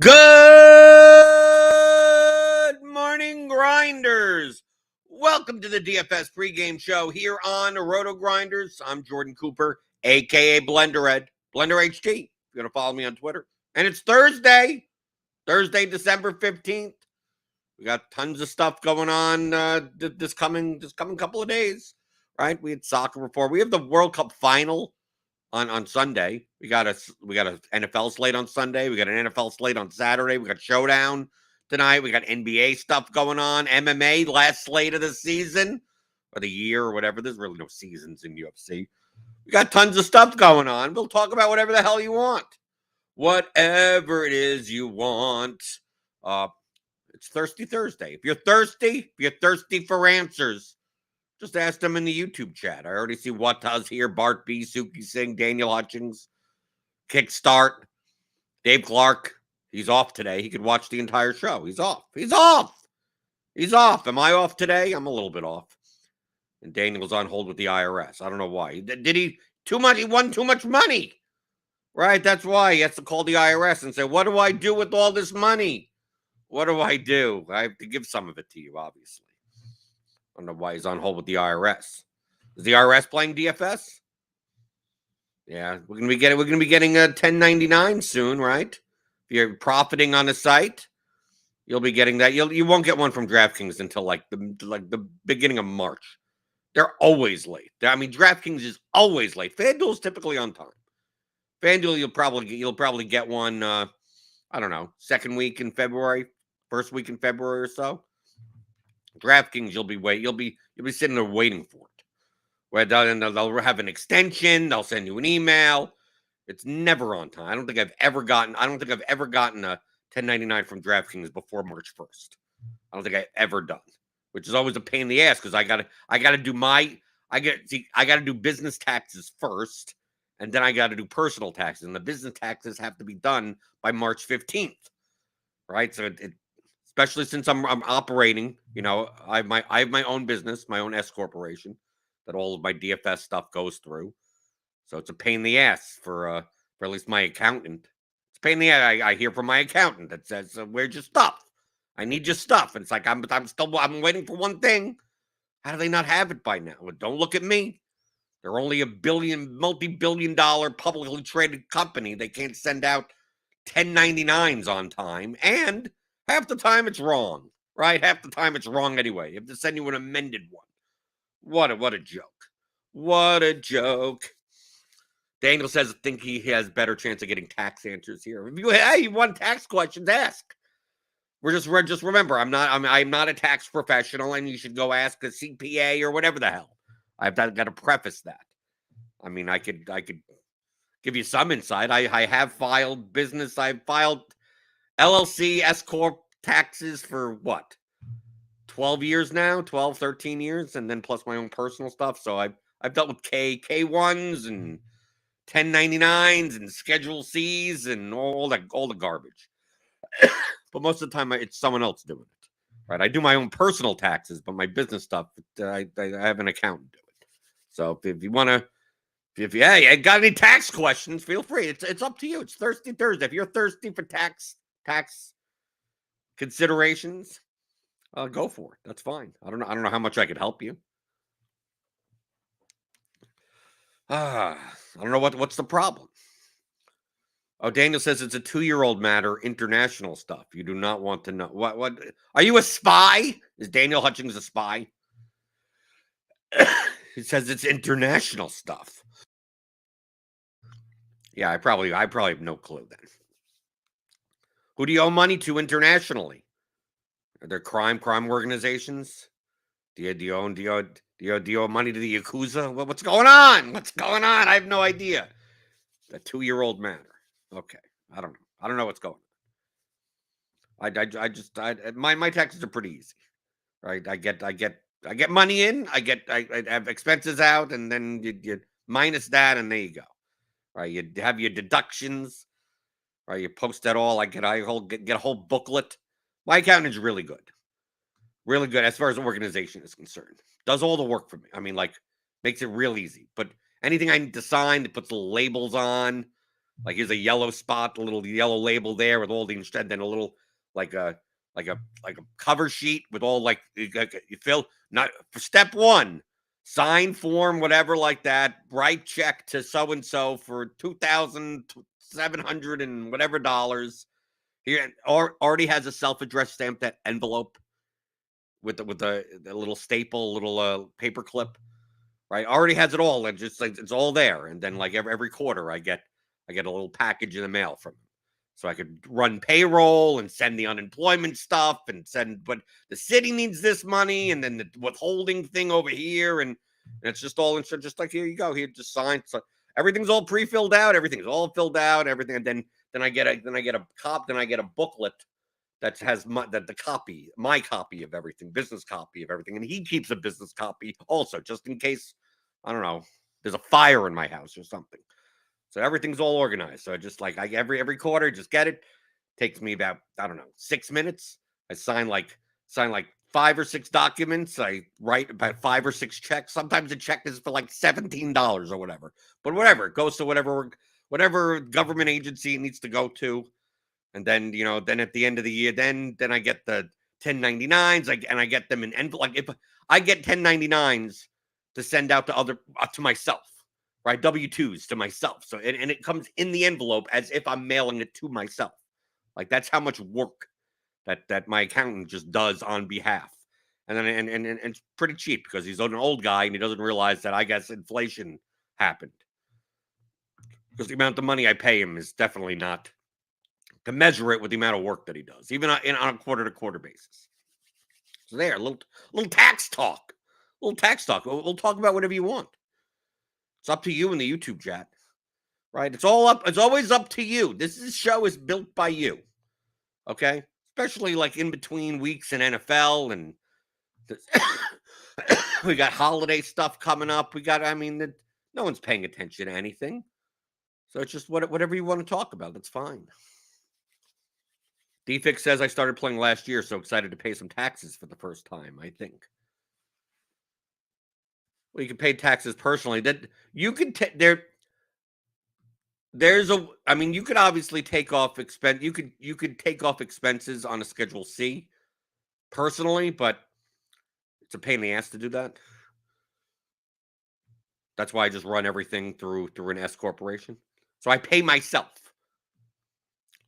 Good morning, Grinders. Welcome to the DFS pregame show here on RotoGrinders. I'm Jordan Cooper, a.k.a. Blenderhead, Blender HT. If you're going to follow me on Twitter. And it's Thursday, December 15th. We got tons of stuff going on this coming couple of days, right? We had soccer before. We have the World Cup final on Sunday. We got a NFL slate on Sunday. We got an NFL slate on Saturday. We got Showdown tonight. We got NBA stuff going on. MMA, last slate of the season or the year or whatever. There's really no seasons in UFC. We got tons of stuff going on. We'll talk about whatever the hell you want. Whatever it is you want. It's Thirsty Thursday. If you're thirsty for answers, just ask them in the YouTube chat. I already see Wataz here, Bart B, Suki Singh, Daniel Hutchings, Kickstart, Dave Clark. He's off today. He could watch the entire show. He's off. Am I off today? I'm a little bit off. And Daniel's on hold with the IRS. I don't know why. Did he too much? He won too much money. Right? That's why he has to call the IRS and say, what do I do with all this money? What do? I have to give some of it to you, obviously. I don't know why he's on hold with the IRS. Is the IRS playing DFS? Yeah, we're gonna be getting a 1099 soon, right? If you're profiting on a site, you'll be getting that. You won't get one from Draftkings until like the beginning of March. They're always late. I mean, Draftkings is always late. FanDuel is typically on time. FanDuel, you'll probably get one. I don't know, second week in February, first week in February or so. DraftKings, you'll be sitting there waiting for it. Where they'll have an extension, they'll send you an email. It's never on time. I don't think I've ever gotten a 1099 from DraftKings before March 1st. I don't think I've ever done, which is always a pain in the ass because I gotta do business taxes first, and then I gotta do personal taxes, and the business taxes have to be done by March 15th, right? So especially since I'm operating, I have my own business, my own S corporation that all of my DFS stuff goes through. So it's a pain in the ass for at least my accountant. It's a pain in the ass. I hear from my accountant that says, "Where's your stuff? I need your stuff." And it's like I'm waiting for one thing. How do they not have it by now? Well, don't look at me. They're only a multi-billion-dollar publicly traded company. They can't send out 1099s on time, and half the time it's wrong, right? Half the time it's wrong anyway. You have to send you an amended one. What a joke. What a joke. Daniel says, I think he has better chance of getting tax answers here. If you want tax questions, ask. Just remember, I'm not a tax professional, and you should go ask a CPA or whatever the hell. I've got to preface that. I mean, I could give you some insight. I have filed business. I've filed LLC, S Corp taxes for what? 12 years now, 12, 13 years, and then plus my own personal stuff. So I've dealt with K1s and 1099s and Schedule Cs and all the garbage. But most of the time, it's someone else doing it, right? I do my own personal taxes, but my business stuff, I have an accountant do it. So if you want to, if you got any tax questions, feel free. It's up to you. It's Thirsty Thursday. If you're thirsty for tax considerations, go for it. That's fine. I don't know how much I could help you. I don't know what's the problem. Oh, Daniel says it's a 2-year-old matter, international stuff. You do not want to know. What? Are you a spy? Is Daniel Hutchings a spy? He says it's international stuff. Yeah, I probably have no clue then. Who do you owe money to internationally? Are there crime organizations? Do you owe money to the Yakuza? What's going on? I have no idea. A 2-year-old matter. Okay, I don't know. I don't know what's going on. My taxes are pretty easy, right? I get money in. I have expenses out, and then you minus that, and there you go. Right? You have your deductions. Right? You post that all. I get a whole booklet. My accountant is really good as far as organization is concerned. Does all the work for me. I mean, like, makes it real easy. But anything I need to sign, it puts the labels on. Like here's a yellow spot, a little yellow label there with all the instead, then a little like a like a cover sheet with all like you fill not for step one, sign form, whatever like that, write check to so and so for $2,700 and whatever dollars. Here already has a self-addressed stamped that envelope with the little staple, little paper clip, right? Already has it all, and just like it's all there. And then like every quarter, I get a little package in the mail from him, so I could run payroll and send the unemployment stuff and send. But the city needs this money, and then the withholding thing over here, and it's just all just like here you go, here just sign. So everything's all pre-filled out, everything's all filled out, everything, and then I get a booklet that has my copy of everything, business copy of everything, and he keeps a business copy also, just in case, I don't know, there's a fire in my house or something. So everything's all organized. So I just like every quarter, just get it. Takes me about, I don't know, 6 minutes. I sign like 5 or 6 documents. I write about 5 or 6 checks. Sometimes a check is for like $17 or whatever. But whatever, it goes to whatever government agency it needs to go to. And then, then at the end of the year, then I get the 1099s, and I get them in envelope. Like if I get 1099s to send out to myself, right? W-2s to myself. So and it comes in the envelope as if I'm mailing it to myself. Like that's how much work that my accountant just does on behalf. And then and it's pretty cheap because he's an old guy and he doesn't realize that I guess inflation happened. Because the amount of money I pay him is definitely not to measure it with the amount of work that he does, even on a quarter-to-quarter basis. So there, a little tax talk. We'll talk about whatever you want. It's up to you in the YouTube chat, right? It's always up to you. This show is built by you, okay? Especially like in between weeks in NFL, and we got holiday stuff coming up. No one's paying attention to anything. So it's just whatever you want to talk about. That's fine. DFix says I started playing last year, so excited to pay some taxes for the first time, I think. Well, you can pay taxes personally. That you could you could obviously take off expense. You could take off expenses on a Schedule C personally, but it's a pain in the ass to do that. That's why I just run everything through an S corporation. So I pay myself.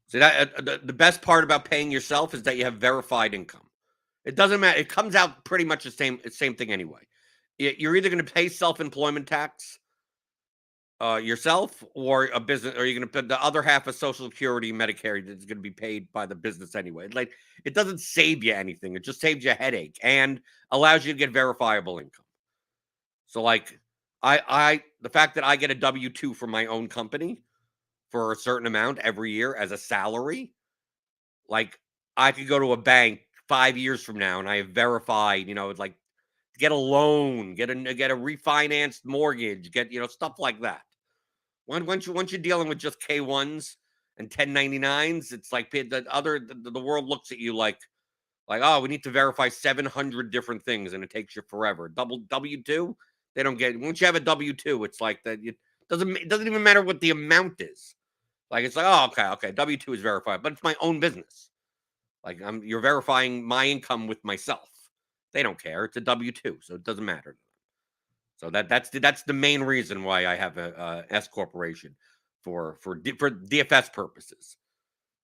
See that the best part about paying yourself is that you have verified income. It doesn't matter. It comes out pretty much the same thing anyway. You're either going to pay self-employment tax yourself, or a business, or you're going to put the other half of Social Security, Medicare that's going to be paid by the business anyway. Like it doesn't save you anything. It just saves you a headache and allows you to get verifiable income. So like the fact that I get a W-2 from my own company for a certain amount every year as a salary, like I could go to a bank 5 years from now and I have verified, like get a loan, get a refinanced mortgage, get stuff like that. Once you're dealing with just K1s and 1099s, it's like the world looks at you like oh, we need to verify 700 different things and it takes you forever. Double W-2, they don't get. Once you have a W-2, it's like that. It doesn't even matter what the amount is. Like it's like, oh, okay, W-2 is verified, but it's my own business. Like you're verifying my income with myself. They don't care. It's a W-2, so it doesn't matter. So that's the main reason why I have a S corporation for DFS purposes.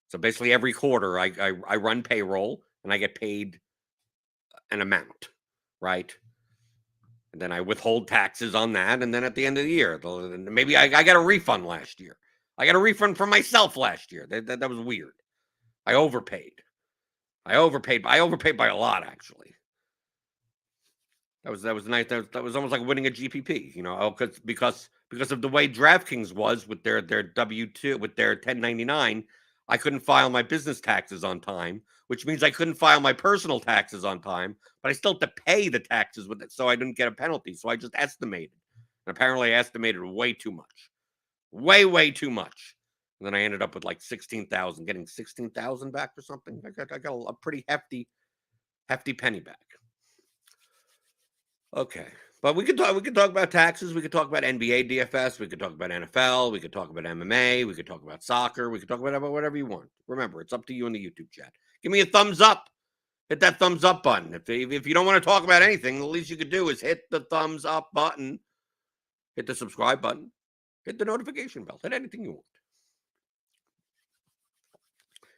So basically, every quarter I run payroll and I get paid an amount, right? And then I withhold taxes on that, and then at the end of the year, maybe I got a refund last year. I got a refund from myself last year. That was weird. I overpaid. I overpaid by a lot, actually. That was nice. That was almost like winning a GPP, because of the way Draftkings was with their W-2, with their 1099. I couldn't file my business taxes on time, which means I couldn't file my personal taxes on time, but I still have to pay the taxes with it, so I didn't get a penalty. So I just estimated, and apparently I estimated way too much, way too much. And then I ended up with like 16,000, getting 16,000 back or something. I got a pretty hefty penny back. Okay, But we could talk about taxes. We could talk about NBA DFS. We could talk about NFL. We could talk about MMA. We could talk about soccer. We could talk about whatever you want. Remember, it's up to you in the YouTube chat. Give me a thumbs up. Hit that thumbs up button. If you don't want to talk about anything, the least you could do is hit the thumbs up button. Hit the subscribe button. Hit the notification bell. Hit anything you want.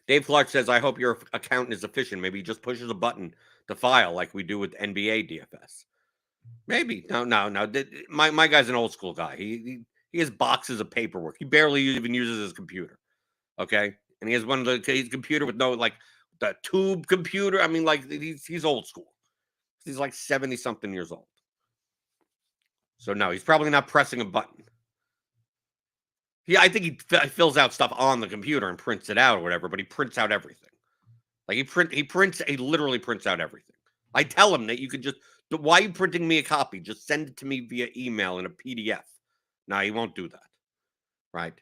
Dave Clark says, I hope your accountant is efficient. Maybe he just pushes a button to file like we do with NBA DFS. Maybe. No. My guy's an old school guy. He has boxes of paperwork. He barely even uses his computer. Okay? And he has his computer with no, like, the tube computer. I mean, like, he's old school. He's like 70-something years old. So, no, he's probably not pressing a button. I think he fills out stuff on the computer and prints it out or whatever, but he prints out everything. Like, he literally prints out everything. I tell him that you could just, why are you printing me a copy? Just send it to me via email in a PDF. No, he won't do that. Right?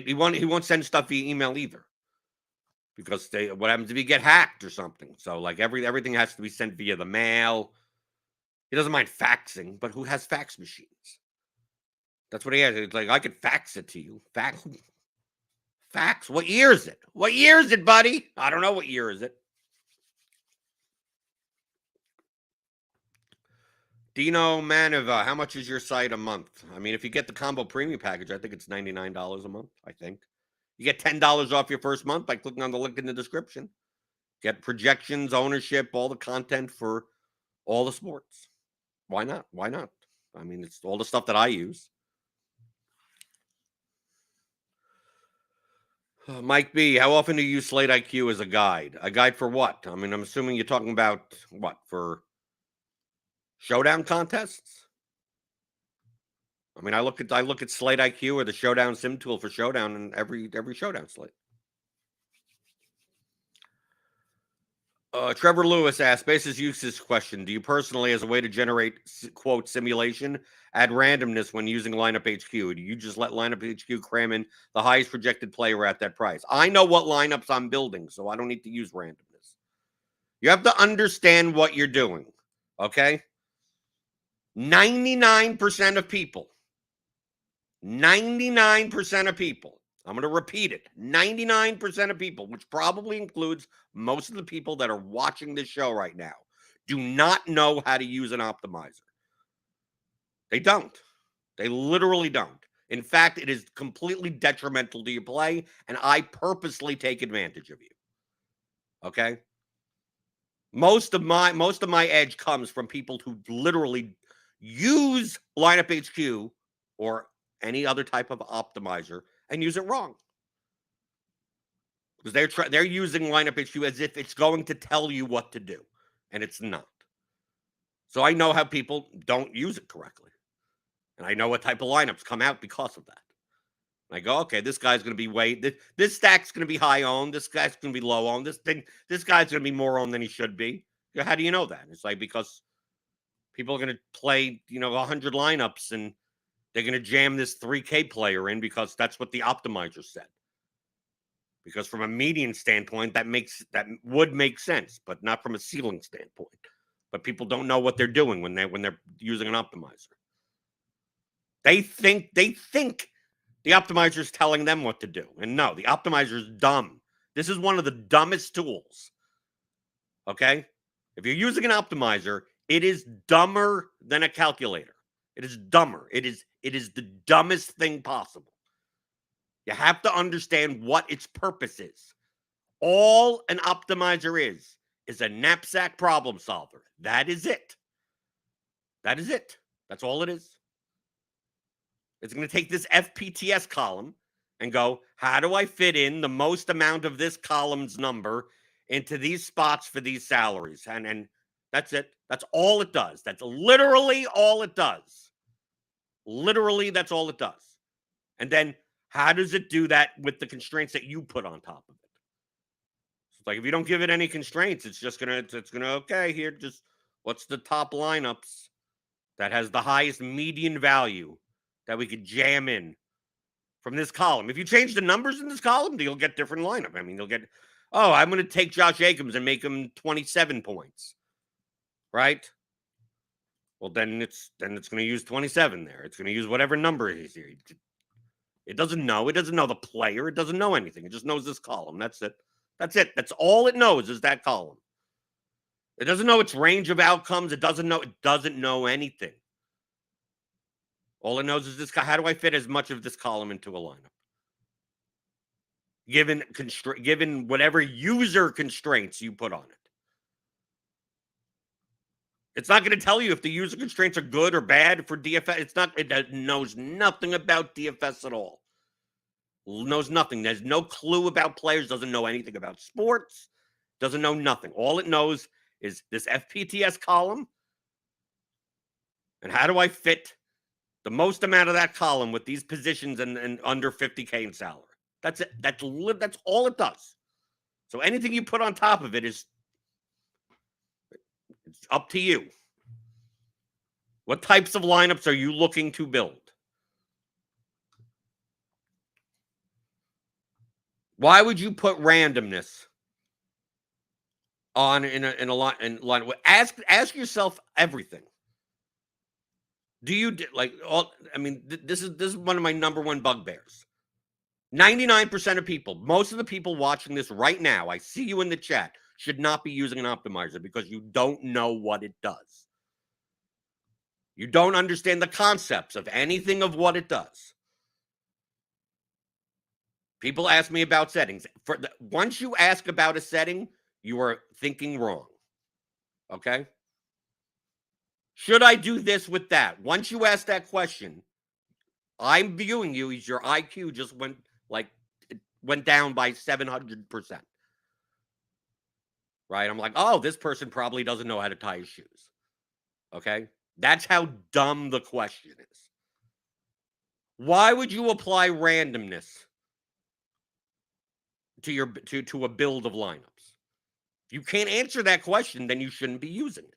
He won't send stuff via email either. Because what happens if you get hacked or something? So, like, everything has to be sent via the mail. He doesn't mind faxing, but who has fax machines? That's what he has. It's like, I could fax it to you. Fax? What year is it? What year is it, buddy? I don't know what year is it. Dino Manova, how much is your site a month? I mean, if you get the combo premium package, I think it's $99 a month, I think. You get $10 off your first month by clicking on the link in the description. Get projections, ownership, all the content for all the sports. Why not? Why not? I mean, it's all the stuff that I use. Mike B, how often do you use Slate IQ as a guide? A guide for what? I mean, I'm assuming you're talking about what? For showdown contests? I mean, I look at Slate IQ or the Showdown Sim tool for Showdown and every Showdown slate. Trevor Lewis asked, basis uses question. Do you personally, as a way to generate, quote, simulation, add randomness when using lineup HQ? Do you just let lineup HQ cram in the highest projected player at that price? I know what lineups I'm building, so I don't need to use randomness. You have to understand what you're doing, okay? 99% of people, I'm going to repeat it. 99% of people, which probably includes most of the people that are watching this show right now, do not know how to use an optimizer. They don't. They literally don't. In fact, it is completely detrimental to your play, and I purposely take advantage of you. Okay? Most of my edge comes from people who literally use lineup HQ or any other type of optimizer and use it wrong. Because they're using lineup HQ as if it's going to tell you what to do, and it's not. So I know how people don't use it correctly. And I know what type of lineups come out because of that. And I go, okay, this guy's going to be this stack's going to be high owned. This guy's going to be low owned. This guy's going to be more owned than he should be. How do you know that? It's like, because people are going to play, 100 lineups and they're going to jam this 3K player in because that's what the optimizer said. Because from a median standpoint, that would make sense, but not from a ceiling standpoint. But people don't know what they're doing when they're using an optimizer. They think the optimizer is telling them what to do. And no, the optimizer is dumb. This is one of the dumbest tools. Okay? If you're using an optimizer, it is dumber than a calculator. It is dumber. It is the dumbest thing possible. You have to understand what its purpose is. All an optimizer is a knapsack problem solver. That is it. That is it. That's all it is. It's going to take this FPTS column and go, how do I fit in the most amount of this column's number into these spots for these salaries? And that's it. That's all it does. That's literally all it does. Literally, that's all it does. And then how does it do that with the constraints that you put on top of it? It's like, if you don't give it any constraints, it's gonna, okay, here, just what's the top lineups that has the highest median value that we could jam in from this column? If you change the numbers in this column, you'll get different lineup. I mean, you'll get, I'm going to take Josh Jacobs and make him 27 points, right? Well, then it's going to use 27 there. It's going to use whatever number it is here. It doesn't know. It doesn't know the player. It doesn't know anything. It just knows this column. That's it. That's it. That's all it knows is that column. It doesn't know its range of outcomes. It doesn't know anything. All it knows is this guy. How do I fit as much of this column into a lineup? Given whatever user constraints you put on it. It's not going to tell you if the user constraints are good or bad for DFS. It knows nothing about DFS at all. Knows nothing. There's no clue about players. Doesn't know anything about sports. Doesn't know nothing. All it knows is this FPTS column. And how do I fit the most amount of that column with these positions and under 50K in salary? That's it. That's all it does. So anything you put on top of it it's up to you. What types of lineups are you looking to build? Why would you put randomness on in a line? Ask yourself everything. Do you like all? I mean, this is one of my number one bugbears. 99% of people, most of the people watching this right now, I see you in the chat, should not be using an optimizer because you don't know what it does. You don't understand the concepts of anything of what it does. People ask me about settings. Once you ask about a setting, you are thinking wrong. Okay? Should I do this with that? Once you ask that question, I'm viewing you as your IQ just went down by 700%. Right? I'm like, oh, this person probably doesn't know how to tie his shoes. Okay? That's how dumb the question is. Why would you apply randomness to a build of lineups? If you can't answer that question, then you shouldn't be using it.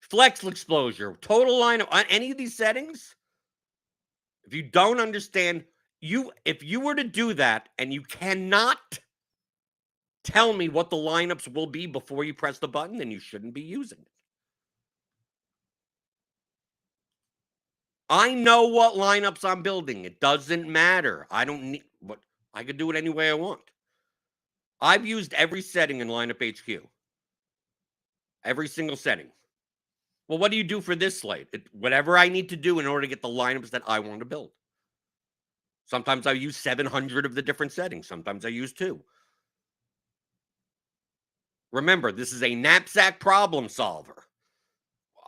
Flex exposure, total lineup, on any of these settings, if you don't understand, if you were to do that and you cannot tell me what the lineups will be before you press the button, then you shouldn't be using it. I know what lineups I'm building. It doesn't matter. I don't need what I could do it any way I want. I've used every setting in Lineup HQ. Every single setting. Well, what do you do for this slate? Whatever I need to do in order to get the lineups that I want to build. Sometimes I use 700 of the different settings. Sometimes I use 2. Remember, this is a knapsack problem solver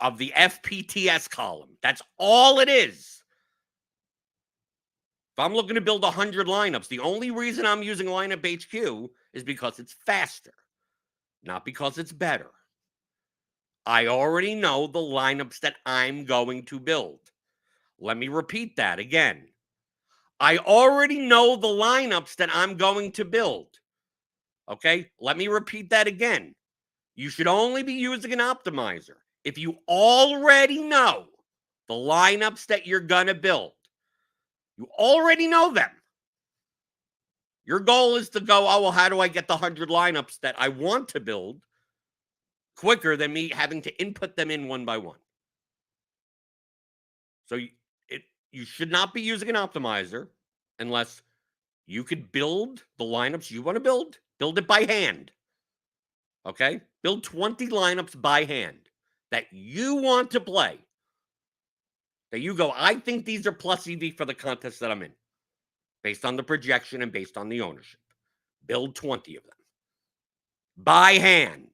of the FPTS column. That's all it is. If I'm looking to build 100 lineups, the only reason I'm using Lineup HQ is because it's faster, not because it's better. I already know the lineups that I'm going to build. Let me repeat that again. I already know the lineups that I'm going to build. Okay? Let me repeat that again. You should only be using an optimizer if you already know the lineups that you're going to build. You already know them. Your goal is to go, oh, well, how do I get the 100 lineups that I want to build quicker than me having to input them in one by one? So you should not be using an optimizer unless you could build the lineups you want to build. Build it by hand. Okay? Build 20 lineups by hand that you want to play. That you go, I think these are plus EV for the contest that I'm in. Based on the projection and based on the ownership. Build 20 of them. By hand.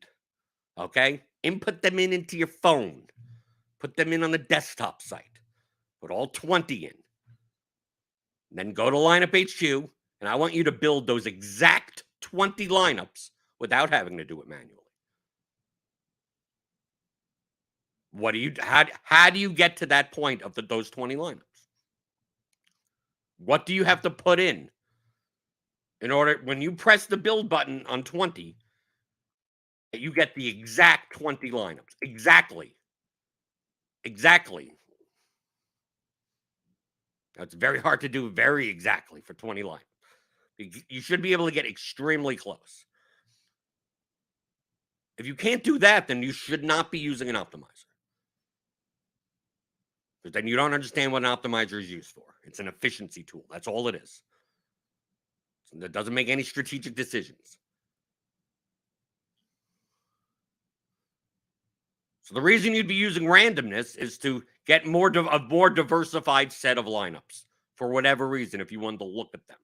Okay? Input them into your phone. Put them in on the desktop site. Put all 20 in. Then go to Lineup HQ, and I want you to build those exact 20 lineups without having to do it manually. How do you get to that point of those 20 lineups? What do you have to put in order, when you press the build button on 20, you get the exact 20 lineups? Exactly. That's very hard to do very exactly for 20 lineups. You should be able to get extremely close. If you can't do that, then you should not be using an optimizer. Because then you don't understand what an optimizer is used for. It's an efficiency tool. That's all it is. It doesn't make any strategic decisions. So the reason you'd be using randomness is to get a more diversified set of lineups for whatever reason. If you wanted to look at them,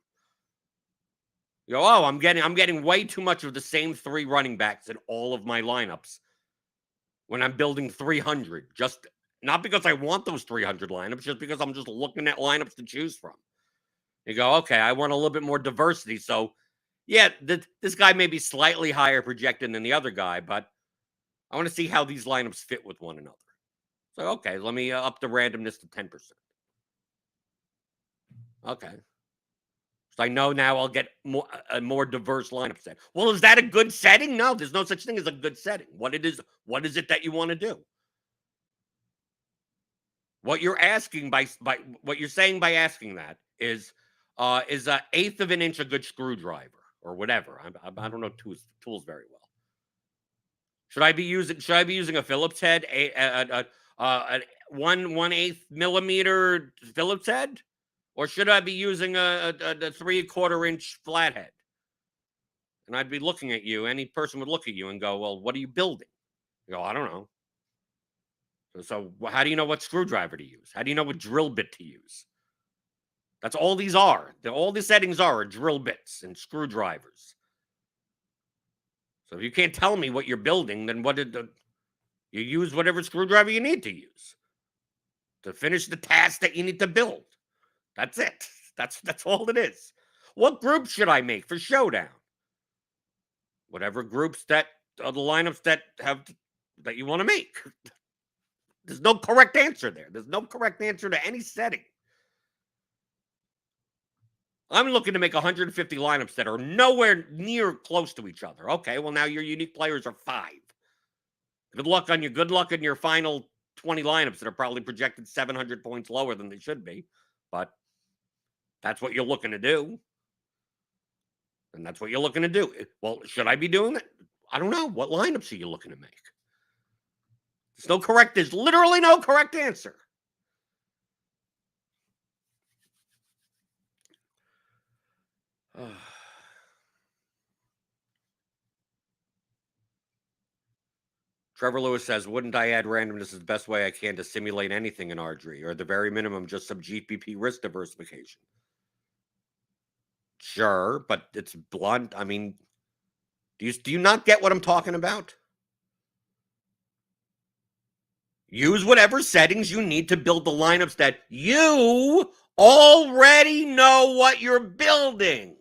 you go, oh, I'm getting way too much of the same 3 running backs in all of my lineups when I'm building 300. Just not because I want those 300 lineups, just because I'm just looking at lineups to choose from. You go, okay, I want a little bit more diversity. So, yeah, this guy may be slightly higher projected than the other guy, but I want to see how these lineups fit with one another. So, okay, let me up the randomness to 10%. Okay. So I know now I'll get a more diverse lineup set. Well, is that a good setting? No, there's no such thing as a good setting. What is it that you want to do? What you're asking by what you're saying by asking that is an eighth of an inch a good screwdriver or whatever. I don't know tools very well. Should I be using a Phillips head, a 1/8 millimeter Phillips head, or should I be using a 3/4 inch flathead? And I'd be looking at you. Any person would look at you and go, "Well, what are you building?" You go, "I don't know." So how do you know what screwdriver to use? How do you know what drill bit to use? That's all these are. All the settings are drill bits and screwdrivers. So if you can't tell me what you're building, then you use whatever screwdriver you need to use to finish the task that you need to build. That's it. That's all it is. What groups should I make for Showdown? Whatever groups that are the lineups that you want to make. There's no correct answer there. There's no correct answer to any setting. I'm looking to make 150 lineups that are nowhere near close to each other. Okay, well, now your unique players are 5. Good luck on your final 20 lineups that are probably projected 700 points lower than they should be. But that's what you're looking to do. And that's what you're looking to do. Well, should I be doing it? I don't know. What lineups are you looking to make? There's literally no correct answer. Trevor Lewis says, wouldn't I add randomness as the best way I can to simulate anything in RG, or at the very minimum, just some GPP risk diversification? Sure, but it's blunt. I mean, do you not get what I'm talking about? Use whatever settings you need to build the lineups that you already know what you're building.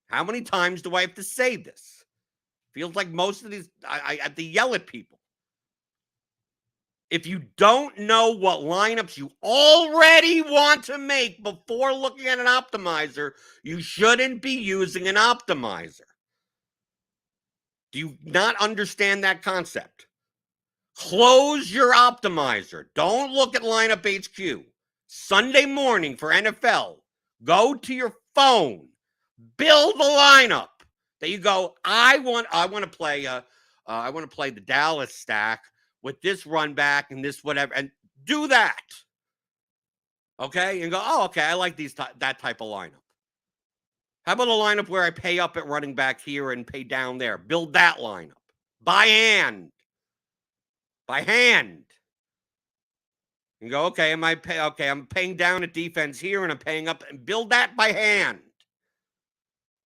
How many times do I have to say this? Feels like most of these, I have to yell at people. If you don't know what lineups you already want to make before looking at an optimizer, you shouldn't be using an optimizer. Do you not understand that concept? Close your optimizer. Don't look at Lineup HQ. Sunday morning for NFL, go to your phone, build the lineup that you go, I want to play the Dallas stack with this run back and this whatever, and do that. Okay? And go, oh, okay, I like that type of lineup. How about a lineup where I pay up at running back here and pay down there? Build that lineup. By hand. And go, okay, I'm paying down at defense here and I'm paying up, and build that by hand.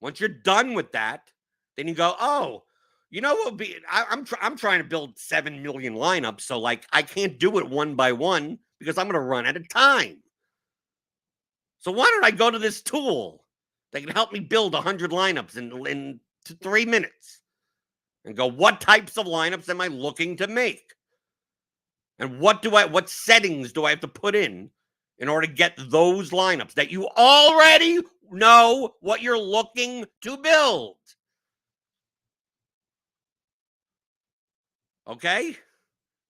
Once you're done with that, then you go, oh, you know what would be, I'm trying to build 7 million lineups, so like I can't do it one by one because I'm going to run out of time. So why don't I go to this tool that can help me build 100 lineups in 3 minutes and go, what types of lineups am I looking to make? And what settings do I have to put in order to get those lineups that you already know what you're looking to build? Okay?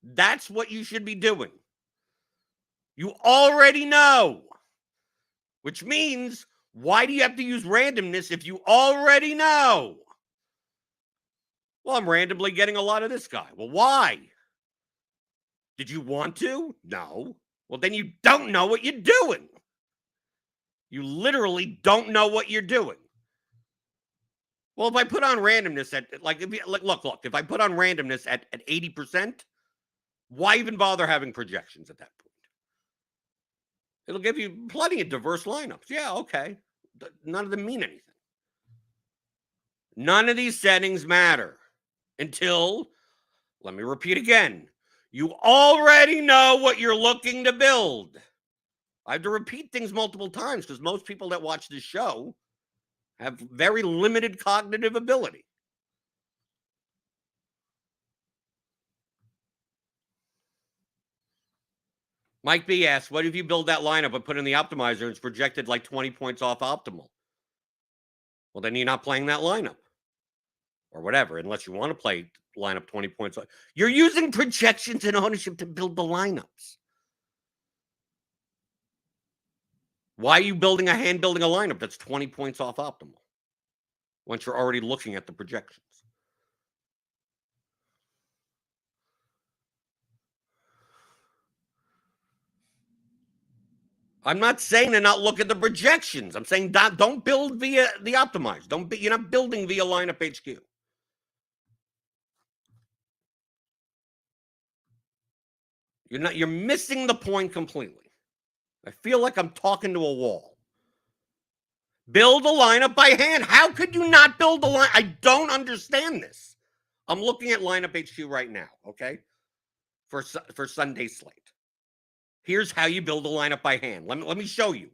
That's what you should be doing. You already know. Which means, why do you have to use randomness if you already know? Well, I'm randomly getting a lot of this guy. Well, why? Did you want to? No. Well, then you don't know what you're doing. You literally don't know what you're doing. Well, if I put on randomness at look, if I put on randomness at 80%, why even bother having projections at that point? It'll give you plenty of diverse lineups. Yeah, okay. None of them mean anything. None of these settings matter until, let me repeat again, you already know what you're looking to build. I have to repeat things multiple times because most people that watch this show have very limited cognitive ability. Mike B asks, what if you build that lineup and put in the optimizer and it's projected like 20 points off optimal? Well, then you're not playing that lineup or whatever, unless you want to play lineup 20 points off. You're using projections and ownership to build the lineups. Why are you building a lineup that's 20 points off optimal once you're already looking at the projections? I'm not saying to not look at the projections. I'm saying don't build via the optimize. You're not building via lineup HQ. You're missing the point completely. I feel like I'm talking to a wall. Build a lineup by hand. How could you not build a line? I don't understand this. I'm looking at lineup HQ right now, okay? For Sunday slate. Here's how you build a lineup by hand. Let me show you.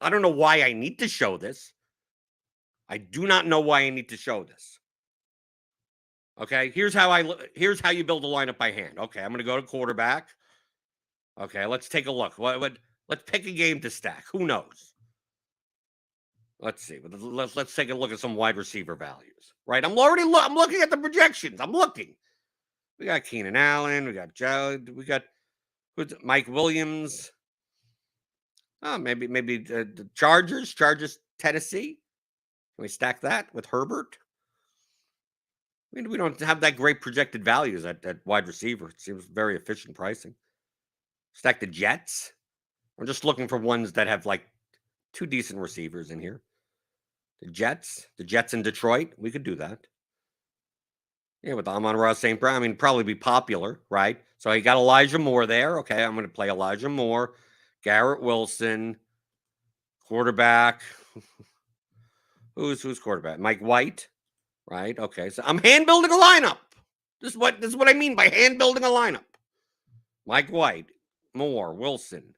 I don't know why I need to show this. I do not know why I need to show this. Okay, here's how you build a lineup by hand. Okay, I'm going to go to quarterback. Okay, let's take a look. Let's pick a game to stack. Who knows? Let's see. Let's take a look at some wide receiver values. Right, I'm looking at the projections. I'm looking. We got Keenan Allen. We got Joe. We got Mike Williams. Oh, maybe the Chargers, Tennessee. Can we stack that with Herbert? I mean, we don't have that great projected values at wide receiver. It seems very efficient pricing. Stack the Jets. I'm just looking for ones that have like 2 decent receivers in here. The Jets in Detroit. We could do that. Yeah, with Amon-Ra St. Brown. I mean, probably be popular, right? So you got Elijah Moore there. Okay, I'm going to play Elijah Moore. Garrett Wilson. Quarterback. Who's quarterback? Mike White. Right? Okay, so I'm hand building a lineup. This is what I mean by hand building a lineup. Mike White, Moore, Wilson.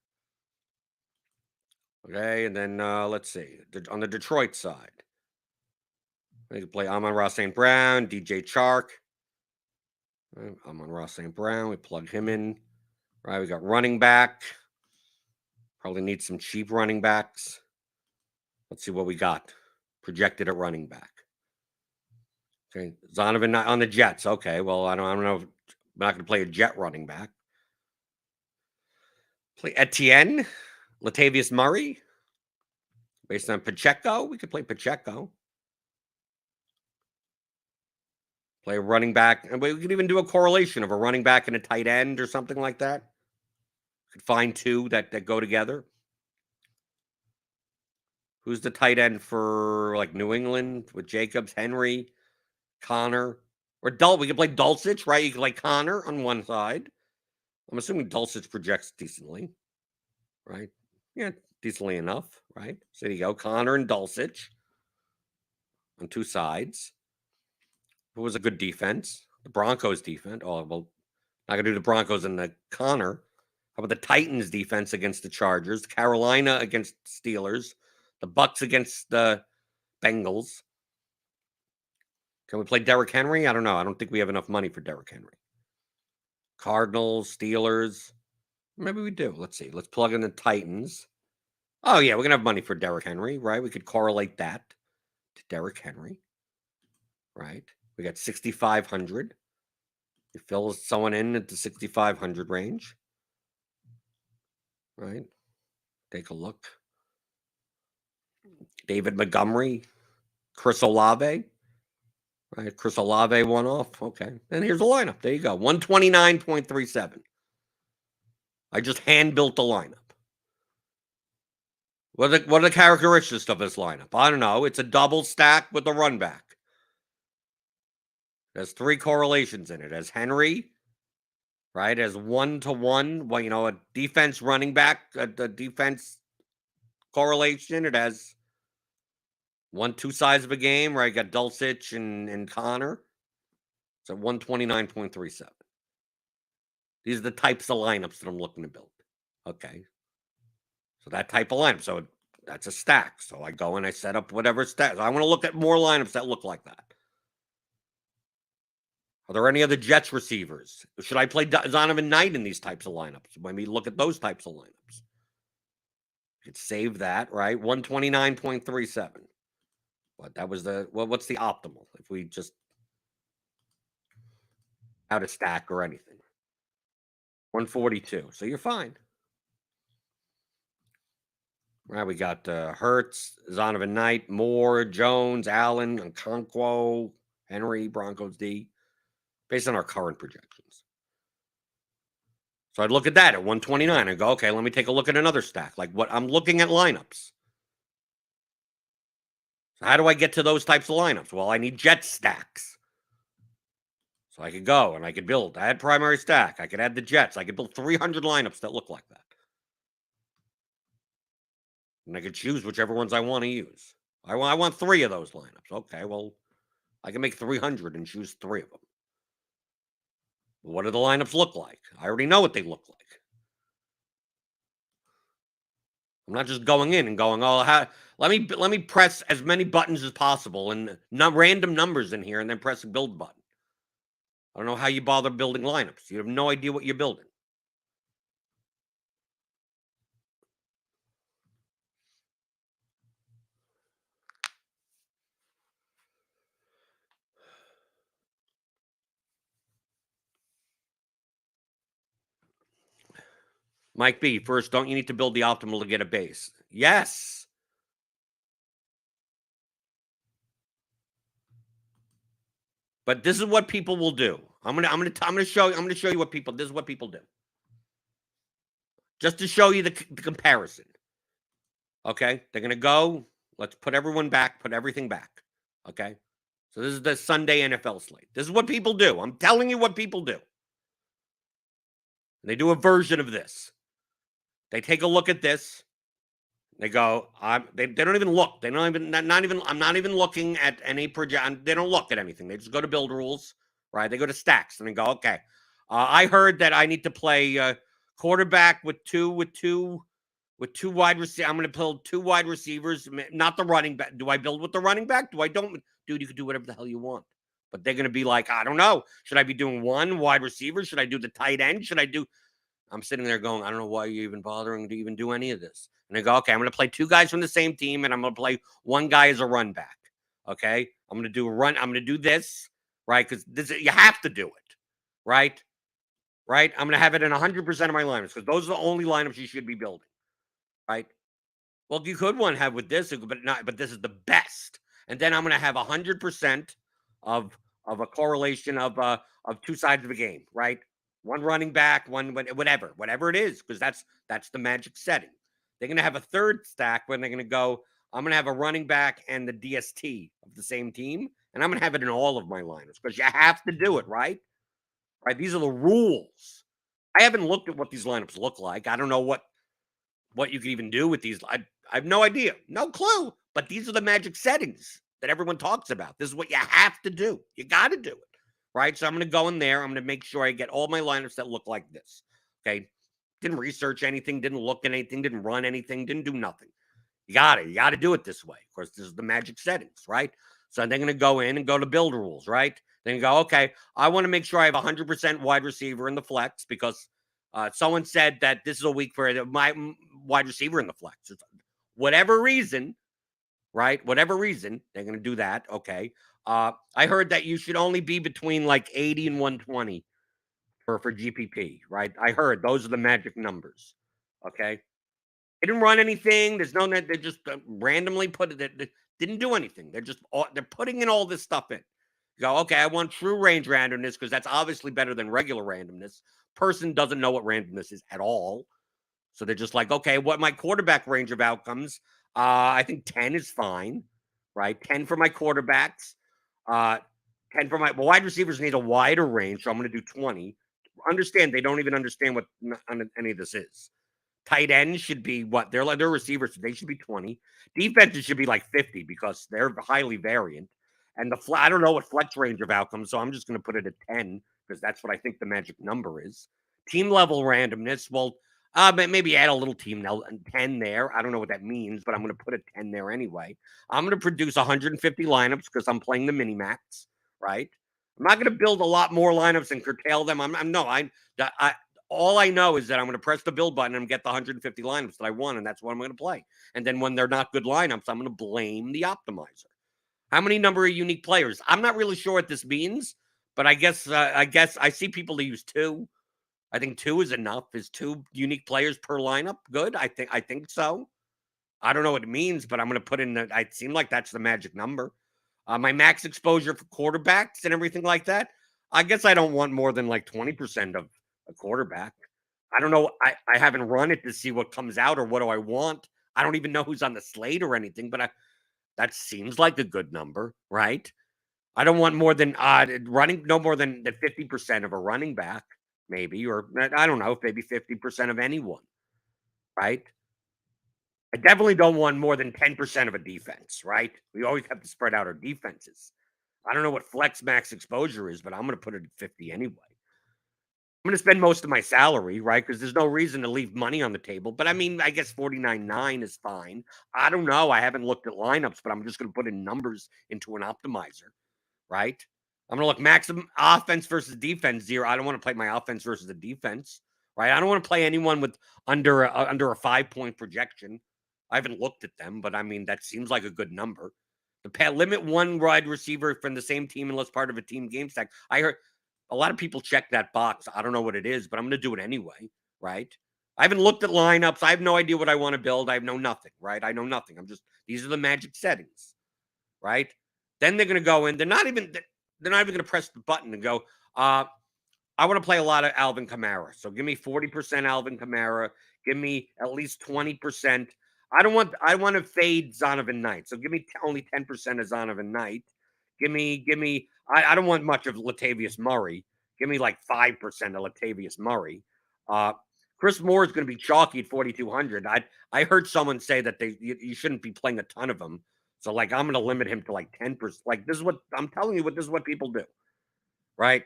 Okay, and then let's see. On the Detroit side, we can play Amon-Ra St. Brown, DJ Chark. Amon-Ra St. Brown, we plug him in. Right, we got running back. Probably need some cheap running backs. Let's see what we got projected at running back. Okay, Zonovan on the Jets. Okay, well, I don't know. I'm not going to play a Jet running back. Play Etienne, Latavius Murray. Based on Pacheco, we could play Pacheco. Play a running back. And we could even do a correlation of a running back and a tight end or something like that. Could find 2 that go together. Who's the tight end for like New England with Jacobs, Henry, Connor, or we could play Dulcich, right? You could play Connor on one side. I'm assuming Dulcich projects decently, right? Yeah, decently enough, right? So there you go, Connor and Dulcich on 2 sides. Who was a good defense? The Broncos defense. Oh, well, not going to do the Broncos and the Connor. How about the Titans defense against the Chargers? Carolina against Steelers. The Bucks against the Bengals. Can we play Derrick Henry? I don't know. I don't think we have enough money for Derrick Henry. Cardinals, Steelers. Maybe we do. Let's see. Let's plug in the Titans. Oh, yeah. We're going to have money for Derrick Henry, right? We could correlate that to Derrick Henry, right? We got 6,500. You fill someone in at the 6,500 range, right? Take a look. David Montgomery, Chris Olave, Right, Chris Olave one off. Okay. And here's the lineup. There you go. 129.37. I just hand built the lineup. What are the characteristics of this lineup? I don't know. It's a double stack with a run back. There's 3 correlations in it. As Henry, right, as 1-to-1. Well, a defense running back, the defense correlation. It has 2 sides of a game, right? You got Dulcich and Connor. It's at 129.37. These are the types of lineups that I'm looking to build. Okay. So that type of lineup. So that's a stack. So I go and I set up whatever stack. So I want to look at more lineups that look like that. Are there any other Jets receivers? Should I play Zonovan Knight in these types of lineups? Maybe look at those types of lineups. You could save that, right? 129.37. But that was what's the optimal if we just out of stack or anything? 142. So you're fine. Right, we got Hurts, Zonovan Knight, Moore, Jones, Allen, Okonkwo, Henry, Broncos D, based on our current projections. So I'd look at that at 129 and go, okay, let me take a look at another stack. Like what I'm looking at lineups. So how do I get to those types of lineups? Well, I need Jet stacks. So I could go and I could build. I had primary stack. I could add the Jets. I could build 300 lineups that look like that. And I could choose whichever ones I want to use. I want 3 of those lineups. Okay, well, I can make 300 and choose 3 of them. What do the lineups look like? I already know what they look like. I'm not just going in and going, oh, let me press as many buttons as possible and random numbers in here and then press a build button. I don't know how you bother building lineups. You have no idea what you're building. Mike B, first, don't you need to build the optimal to get a base? Yes. But this is what people will do. I'm gonna show you what people. This is what people do. Just to show you the comparison. Okay, they're gonna go. Let's put everyone back. Put everything back. Okay. So this is the Sunday NFL slate. This is what people do. I'm telling you what people do. They do a version of this. They take a look at this. They go, they don't even look. They don't even, not even, I'm not even looking at any project. They don't look at anything. They just go to build rules, right? They go to stacks and they go, okay, I heard that I need to play quarterback with two wide receivers. I'm going to build 2 wide receivers, not the running back. Do I build with the running back? Do I don't? Dude, you can do whatever the hell you want. But they're going to be like, I don't know. Should I be doing 1 wide receiver? Should I do the tight end? I'm sitting there going, I don't know why you're even bothering to even do any of this. And I go, okay, I'm going to play 2 guys from the same team, and I'm going to play 1 guy as a run back. Okay, I'm going to do a run. I'm going to do this, right? Because you have to do it, right? Right? I'm going to have it in 100% of my lineups because those are the only lineups you should be building, right? Well, you could have with this, but this is the best. And then I'm going to have 100% of a correlation of 2 sides of a game, right? 1 running back, 1 whatever it is, because that's the magic setting. They're going to have a third stack when they're going to go, I'm going to have a running back and the DST of the same team, and I'm going to have it in all of my lineups because you have to do it, right? Right? These are the rules. I haven't looked at what these lineups look like. I don't know what you can even do with these. I have no idea, no clue. But these are the magic settings that everyone talks about. This is what you have to do. You got to do it. Right? So I'm going to go in there. I'm going to make sure I get all my lineups that look like this. Okay? Didn't research anything, didn't look at anything, didn't run anything, didn't do nothing. You got to do it this way. Of course, this is the magic settings, right? So they're going to go in and go to build rules, right? Then you go, okay, I want to make sure I have 100% wide receiver in the flex because someone said that this is a week for my wide receiver in the flex. Whatever reason, right? Whatever reason, they're going to do that. Okay. I heard that you should only be between like 80 and 120 for GPP, right? I heard those are the magic numbers. Okay. They didn't run anything. There's no net. They just randomly put it. They didn't do anything. They're putting in all this stuff in. Go, okay, I want true range randomness because that's obviously better than regular randomness. Person doesn't know what randomness is at all. So they're just like, okay, what my quarterback range of outcomes? I think 10 is fine, right? 10 for my quarterbacks. 10 for my wide receivers need a wider range, so I'm going to do 20. Understand, they don't even understand what any of this is. Tight ends should be what? They're like, they're receivers, so they should be 20. Defenses should be like 50 because they're highly variant. And I don't know what flex range of outcomes, so I'm just going to put it at 10 because that's what I think the magic number is. Team level randomness, well, maybe add a little team 10 there. I don't know what that means, but I'm going to put a 10 there anyway. I'm going to produce 150 lineups because I'm playing the mini max, right? I'm not going to build a lot more lineups and curtail them. All I know is that I'm going to press the build button and get the 150 lineups that I want, and that's what I'm going to play. And then when they're not good lineups, I'm going to blame the optimizer. How many number of unique players? I'm not really sure what this means, but I guess I see people use 2. I think 2 is enough. Is 2 unique players per lineup good? I think so. I don't know what it means, but I'm going to put in the. It seemed like that's the magic number. My max exposure for quarterbacks and everything like that. I guess I don't want more than like 20% of a quarterback. I don't know. I haven't run it to see what comes out or what do I want. I don't even know who's on the slate or anything, but that seems like a good number, right? I don't want more than running no more than 50% of a running back, maybe, or I don't know, maybe 50% of anyone, right? I definitely don't want more than 10% of a defense, right? We always have to spread out our defenses. I don't know what flex max exposure is, but I'm going to put it at 50 anyway. I'm going to spend most of my salary, right? Because there's no reason to leave money on the table. But I mean, I guess 49.9 is fine. I don't know. I haven't looked at lineups, but I'm just going to put in numbers into an optimizer, right? I'm going to look maximum offense versus defense 0. I don't want to play my offense versus the defense, right? I don't want to play anyone with under a 5-point projection. I haven't looked at them, but I mean, that seems like a good number. Limit 1 wide receiver from the same team unless part of a team game stack. I heard a lot of people check that box. I don't know what it is, but I'm going to do it anyway, right? I haven't looked at lineups. I have no idea what I want to build. I know nothing, right? I know nothing. These are the magic settings, right? Then they're going to go in. They're not even going to press the button and go, I want to play a lot of Alvin Kamara. So give me 40% Alvin Kamara. Give me at least 20%. I want to fade Zonovan Knight. So give me only 10% of Zonovan Knight. Give me, I don't want much of Latavius Murray. Give me like 5% of Latavius Murray. Chris Moore is going to be chalky at 4,200. I heard someone say that you shouldn't be playing a ton of them. So like I'm going to limit him to like 10%. Like this is what I'm telling you. This is what people do, right?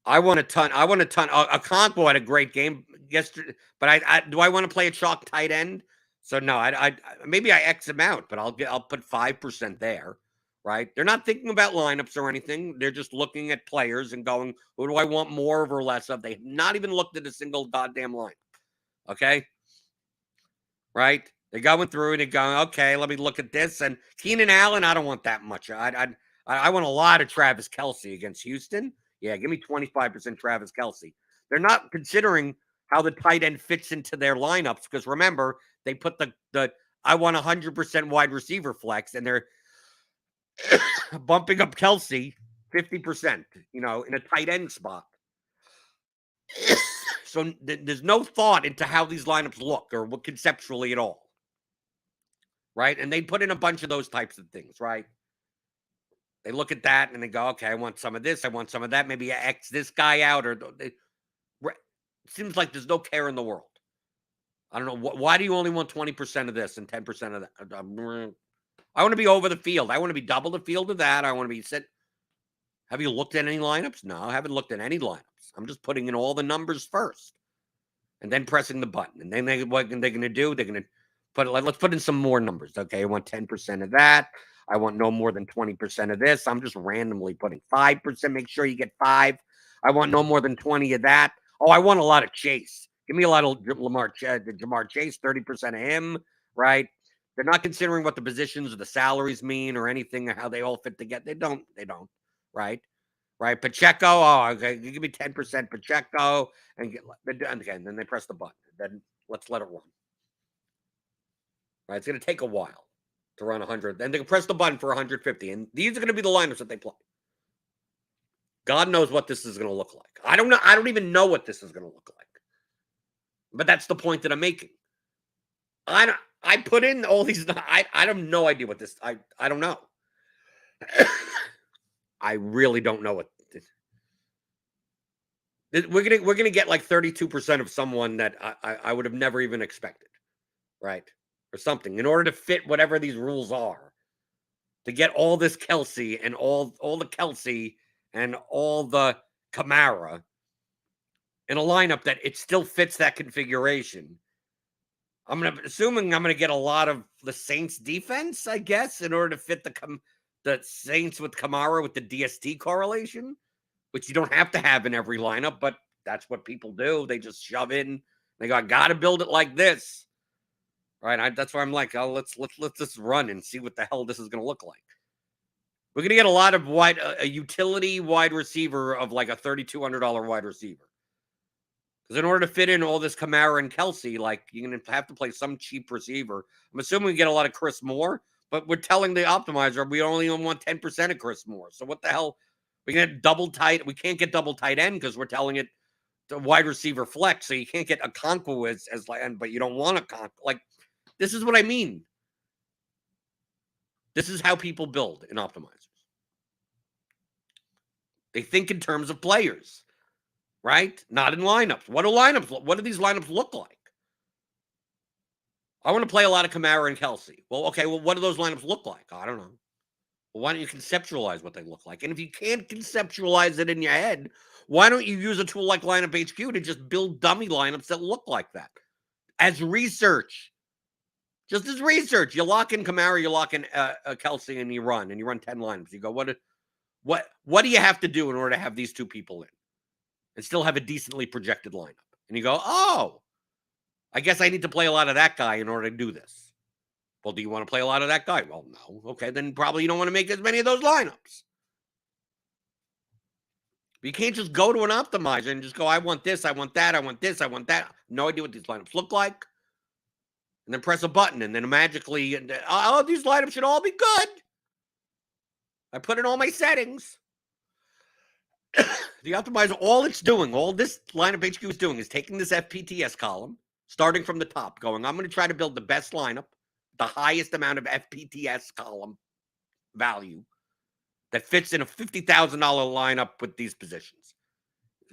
I want a ton. Okonkwo had a great game yesterday, but do I want to play a chalk tight end? So no, maybe I X him out, but I'll put 5% there, right? They're not thinking about lineups or anything. They're just looking at players and going, who do I want more of or less of? They've not even looked at a single goddamn line. Okay, right? They're going through and they're going, okay, let me look at this. And Keenan Allen, I don't want that much. I want a lot of Travis Kelce against Houston. Yeah, give me 25% Travis Kelce. They're not considering how the tight end fits into their lineups because remember, they put the I want 100% wide receiver flex and they're bumping up Kelce 50%, in a tight end spot. So there's no thought into how these lineups look or what conceptually at all. Right? And they put in a bunch of those types of things, right? They look at that and they go, okay, I want some of this. I want some of that. Maybe I X this guy out. It seems like there's no care in the world. I don't know. Why do you only want 20% of this and 10% of that? I want to be over the field. I want to be double the field of that. I want to be set. Have you looked at any lineups? No, I haven't looked at any lineups. I'm just putting in all the numbers first and then pressing the button. And then what they're going to do, they're going to let's put in some more numbers. Okay, I want 10% of that. I want no more than 20% of this. I'm just randomly putting 5%. Make sure you get 5. I want no more than 20 of that. Oh, I want a lot of Chase. Give me a lot of Jamar Chase, 30% of him, right? They're not considering what the positions or the salaries mean or anything, or how they all fit together. They don't, right? Right? Pacheco, okay, give me 10% Pacheco, and then they press the button. Then let's let it run. Right? It's going to take a while to run 100. Then they can press the button for 150. And these are going to be the lineups that they play. God knows what this is going to look like. I don't know. I don't even know what this is going to look like. But that's the point that I'm making. I put in all these. I have no idea what this. I don't know. I really don't know what. We're gonna get like 32% of someone that I would have never even expected, right? Or something in order to fit whatever these rules are. To get all this Kelsey and all the Kelsey and all the Kamara in a lineup that it still fits that configuration. I'm assuming I'm gonna get a lot of the Saints defense, I guess, in order to fit the Saints with Kamara with the DST correlation, which you don't have to have in every lineup, but that's what people do. They just shove in. They go, I gotta build it like this, right? That's why I'm like, oh, let's just run and see what the hell this is gonna look like. We're gonna get a lot of a utility wide receiver of like a $3,200 wide receiver. Because in order to fit in all this Kamara and Kelsey, like you're going to have to play some cheap receiver. I'm assuming we get a lot of Chris Moore, but we're telling the optimizer we only want 10% of Chris Moore. So what the hell? We get double tight. We can't get double tight end because we're telling it the wide receiver flex. So you can't get a Conquo as end, but you don't want a Conquo. Like this is what I mean. This is how people build in optimizers. They think in terms of players. Right? Not in lineups. What do these lineups look like? I want to play a lot of Kamara and Kelsey. Well, okay, what do those lineups look like? I don't know. Well, why don't you conceptualize what they look like? And if you can't conceptualize it in your head, why don't you use a tool like Lineup HQ to just build dummy lineups that look like that? As research. Just as research. You lock in Kamara, you lock in Kelsey, and you run 10 lineups. You go, what do you have to do in order to have these two people in? And still have a decently projected lineup. And you go, oh, I guess I need to play a lot of that guy in order to do this. Well, do you want to play a lot of that guy? Well, no. Okay, then probably you don't want to make as many of those lineups. But you can't just go to an optimizer and just go, I want this, I want that, I want this, I want that. No idea what these lineups look like. And then press a button and then magically, oh, these lineups should all be good. I put in all my settings. The optimizer, all it's doing, all this lineup HQ is doing is taking this FPTS column, starting from the top, going, I'm going to try to build the best lineup, the highest amount of FPTS column value that fits in a $50,000 lineup with these positions.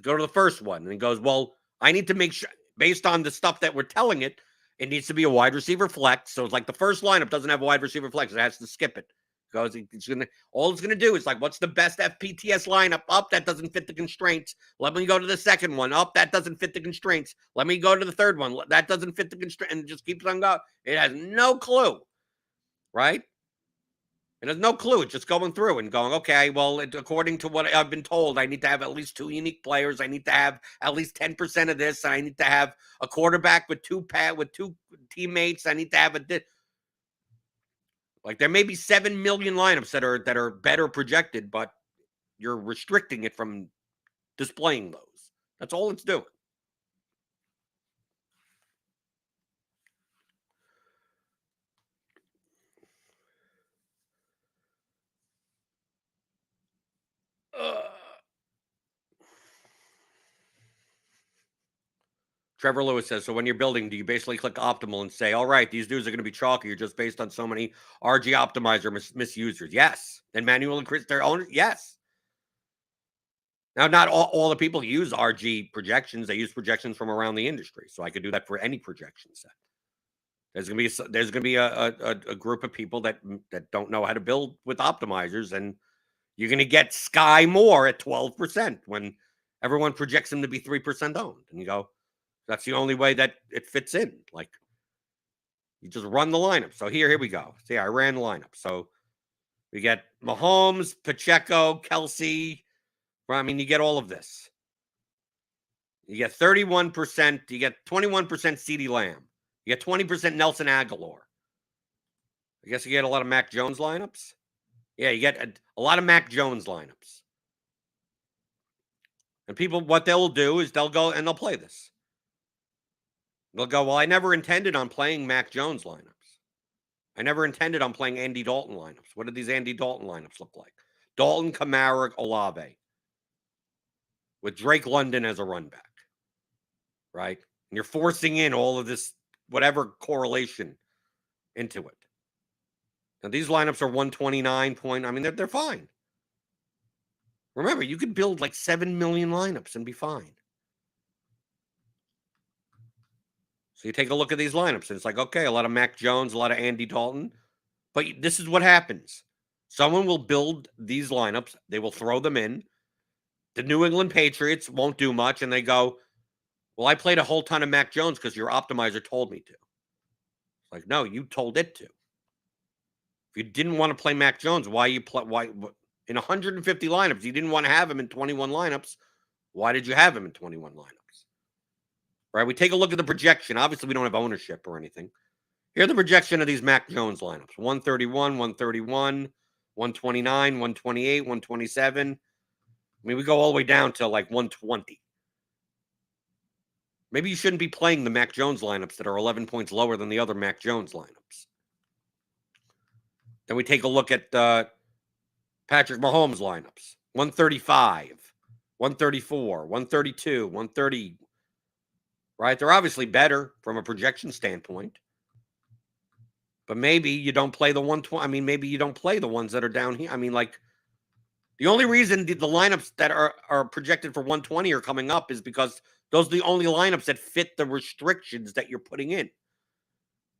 Go to the first one, and it goes, well, I need to make sure, based on the stuff that we're telling it, it needs to be a wide receiver flex. So it's like the first lineup doesn't have a wide receiver flex. It has to skip it. Because all it's going to do is like, what's the best FPTS lineup? Up, that doesn't fit the constraints. Let me go to the second one. Up, that doesn't fit the constraints. Let me go to the third one. That doesn't fit the constraints. And it just keeps on going. It has no clue, right? It has no clue. It's just going through and going, okay, well, according to what I've been told, I need to have at least 2 unique players. I need to have at least 10% of this. And I need to have a quarterback with two teammates. I need to have like there may be 7 million lineups that are better projected, but you're restricting it from displaying those. That's all it's doing. Trevor Lewis says, so when you're building, do you basically click optimal and say, all right, these dudes are going to be chalky or just based on so many RG optimizer misusers? Yes. And manual increase their own? Yes. Now, not all the people use RG projections. They use projections from around the industry. So I could do that for any projection set. There's going to be a group of people that don't know how to build with optimizers, and you're going to get Sky Moore at 12% when everyone projects him to be 3% owned. And you go, that's the only way that it fits in. Like, you just run the lineup. So here we go. See, I ran the lineup. So we get Mahomes, Pacheco, Kelsey. I mean, you get all of this. You get 31%. You get 21% CeeDee Lamb. You get 20% Nelson Aguilar. I guess you get a lot of Mac Jones lineups. Yeah, you get a lot of Mac Jones lineups. And people, what they'll do is they'll go and they'll play this. They'll go, well, I never intended on playing Mac Jones lineups. I never intended on playing Andy Dalton lineups. What do these Andy Dalton lineups look like? Dalton, Kamara, Olave. with Drake London as a run back, right? And you're forcing in all of this, whatever correlation into it. Now, these lineups are 129 point. I mean, they're fine. Remember, you could build like 7 million lineups and be fine. So you take a look at these lineups, and it's like, okay, a lot of Mac Jones, a lot of Andy Dalton. But this is what happens. Someone will build these lineups. They will throw them in. The New England Patriots won't do much, and they go, well, I played a whole ton of Mac Jones because your optimizer told me to. It's like, no, you told it to. If you didn't want to play Mac Jones, why in 150 lineups, you didn't want to have him in 21 lineups. Why did you have him in 21 lineups? Right? We take a look at the projection. Obviously, we don't have ownership or anything. Here's the projection of these Mac Jones lineups. 131, 131, 129, 128, 127. I mean, we go all the way down to like 120. Maybe you shouldn't be playing the Mac Jones lineups that are 11 points lower than the other Mac Jones lineups. Then we take a look at Patrick Mahomes lineups. 135, 134, 132, 130. Right? They're obviously better from a projection standpoint. But maybe you don't play the 120. I mean, maybe you don't play the ones that are down here. I mean, like, the only reason the lineups that are projected for 120 are coming up is because those are the only lineups that fit the restrictions that you're putting in.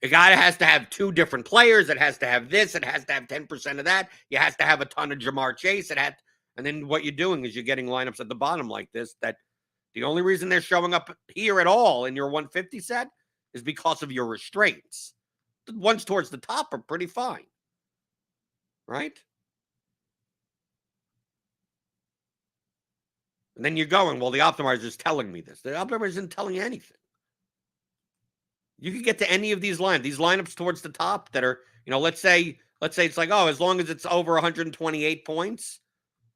A guy has to have 2 different players. It has to have this. It has to have 10% of that. You have to have a ton of Jamar Chase. And then what you're doing is you're getting lineups at the bottom like this that the only reason they're showing up here at all in your 150 set is because of your restraints. The ones towards the top are pretty fine, right? And then you're going, well, the optimizer is telling me this. The optimizer isn't telling you anything. You can get to any of these lines. These lineups towards the top that are, let's say it's like, oh, as long as it's over 128 points,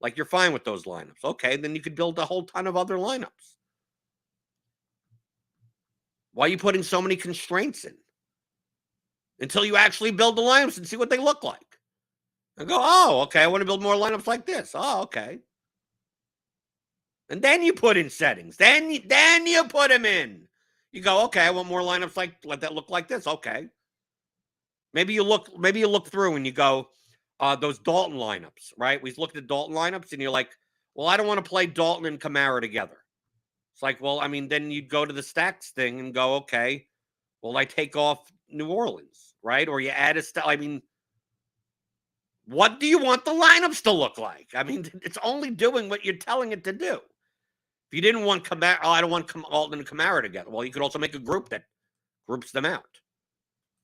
like you're fine with those lineups. Okay, then you could build a whole ton of other lineups. Why are you putting so many constraints in? Until you actually build the lineups and see what they look like. And go, oh, okay, I want to build more lineups like this. Oh, okay. And then you put in settings. Then you put them in. You go, okay, I want more lineups like that look like this. Okay. Maybe you look through and you go, those Dalton lineups, right? We looked at Dalton lineups and you're like, well, I don't want to play Dalton and Kamara together. It's like, well, I mean, then you'd go to the stacks thing and go, okay, well, I take off New Orleans, right? Or you add I mean, what do you want the lineups to look like? I mean, it's only doing what you're telling it to do. If you didn't want Kamara, I don't want Dalton and Kamara together. Well, you could also make a group that groups them out.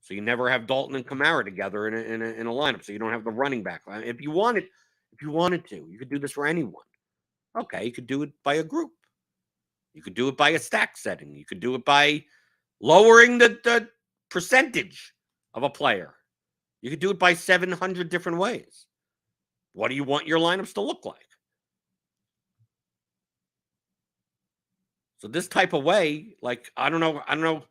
So you never have Dalton and Kamara together in a lineup. So you don't have the running back. If you wanted to, you could do this for anyone. Okay, you could do it by a group. You could do it by a stack setting. You could do it by lowering the percentage of a player. You could do it by 700 different ways. What do you want your lineups to look like? So this type of way, like, I don't know.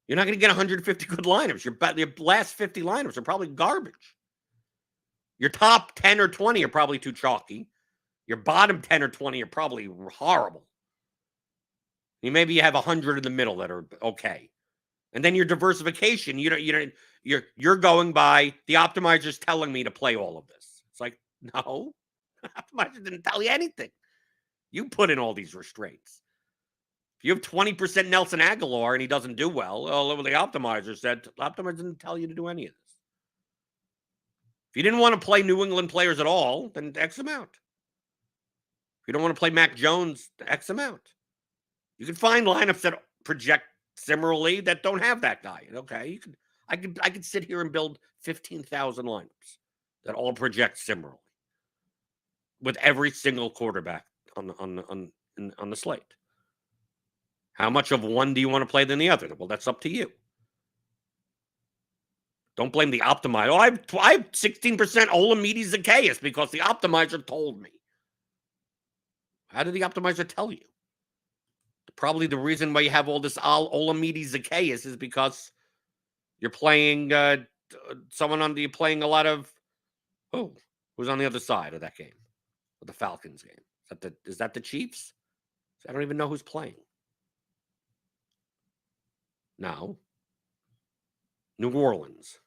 You're not going to get 150 good lineups. Your last 50 lineups are probably garbage. Your top 10 or 20 are probably too chalky. Your bottom 10 or 20 are probably horrible. Maybe you have 100 in the middle that are okay. And then your diversification, you're going by the optimizer's telling me to play all of this. It's like, no, the optimizer didn't tell you anything. You put in all these restraints. If you have 20% Nelson Aguilar and he doesn't do well, the optimizer said, the optimizer didn't tell you to do any of this. If you didn't want to play New England players at all, then X them out. If you don't want to play Mac Jones, X them out. You can find lineups that project similarly that don't have that guy. Okay, I could sit here and build 15,000 lineups that all project similarly with every single quarterback on the slate. How much of one do you want to play than the other? Well, that's up to you. Don't blame the optimizer. Oh, I have 16% Olamide Zacchaeus because the optimizer told me. How did the optimizer tell you? Probably the reason why you have all this Olamide Zacchaeus is because you're playing you're playing a lot of who's on the other side of that game, of the Falcons game. Is that the Chiefs? I don't even know who's playing. No. New Orleans.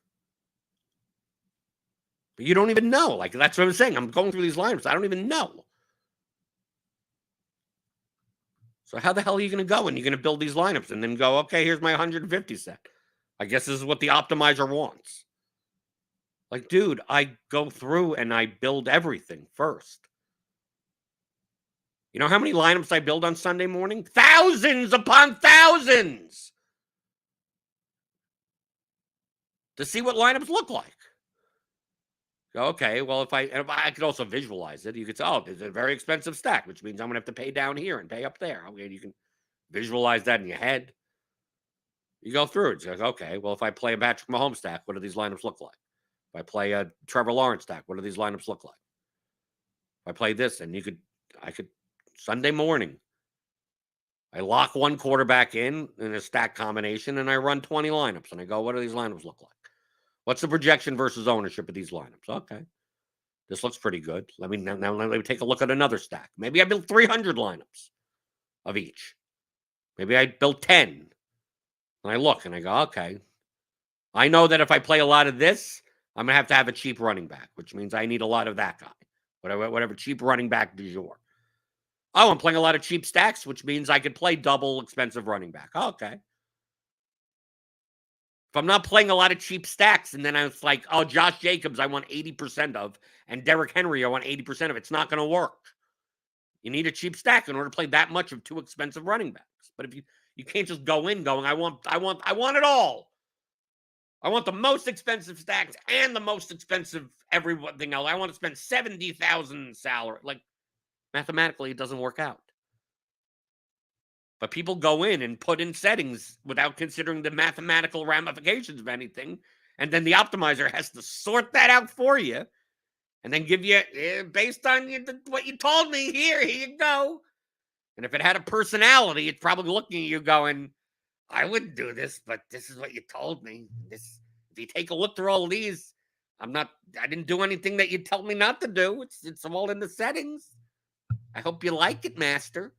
But you don't even know. Like, that's what I'm saying. I'm going through these lineups. I don't even know. So how the hell are you going to go? And you're going to build these lineups and then go, okay, here's my 150 set. I guess this is what the optimizer wants. Like, dude, I go through and I build everything first. You know how many lineups I build on Sunday morning? Thousands upon thousands! To see what lineups look like. Okay, well, if I could also visualize it, you could say, oh, there's a very expensive stack, which means I'm going to have to pay down here and pay up there. Okay, you can visualize that in your head. You go through it. It's like, okay, well, if I play a Patrick Mahomes stack, what do these lineups look like? If I play a Trevor Lawrence stack, what do these lineups look like? If I play this, and I could, Sunday morning, I lock one quarterback in a stack combination, and I run 20 lineups, and I go, what do these lineups look like? What's the projection versus ownership of these lineups? Okay, this looks pretty good. Let me take a look at another stack. Maybe I built 300 lineups of each. Maybe I built 10. And I look and I go, okay, I know that if I play a lot of this, I'm going to have a cheap running back, which means I need a lot of that guy. Whatever cheap running back du jour. Oh, I'm playing a lot of cheap stacks, which means I could play double expensive running back. Okay. If I'm not playing a lot of cheap stacks and then I was like, oh, Josh Jacobs, I want 80% of, and Derrick Henry, I want 80% of, it's not going to work. You need a cheap stack in order to play that much of two expensive running backs. But if you can't just go in going, I want it all. I want the most expensive stacks and the most expensive everything else. I want to spend 70,000 salary. Like, mathematically, it doesn't work out. But people go in and put in settings without considering the mathematical ramifications of anything. And then the optimizer has to sort that out for you and then give you, based on what you told me, here you go. And if it had a personality, it's probably looking at you going, I wouldn't do this, but this is what you told me. If you take a look through all of these, I didn't do anything that you tell me not to do. It's all in the settings. I hope you like it, master.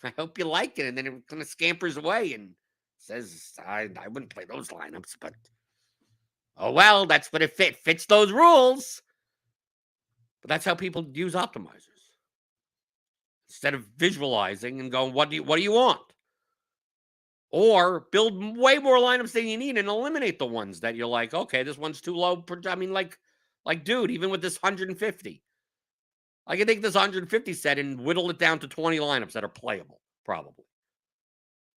I hope you like it. And then it kind of scampers away and says, I wouldn't play those lineups, but oh well, that's what it fits those rules. But that's how people use optimizers. Instead of visualizing and going, what do you want? Or build way more lineups than you need and eliminate the ones that you're like, okay, this one's too low. I mean, like, dude, even with this 150, I can take this 150 set and whittle it down to 20 lineups that are playable, probably.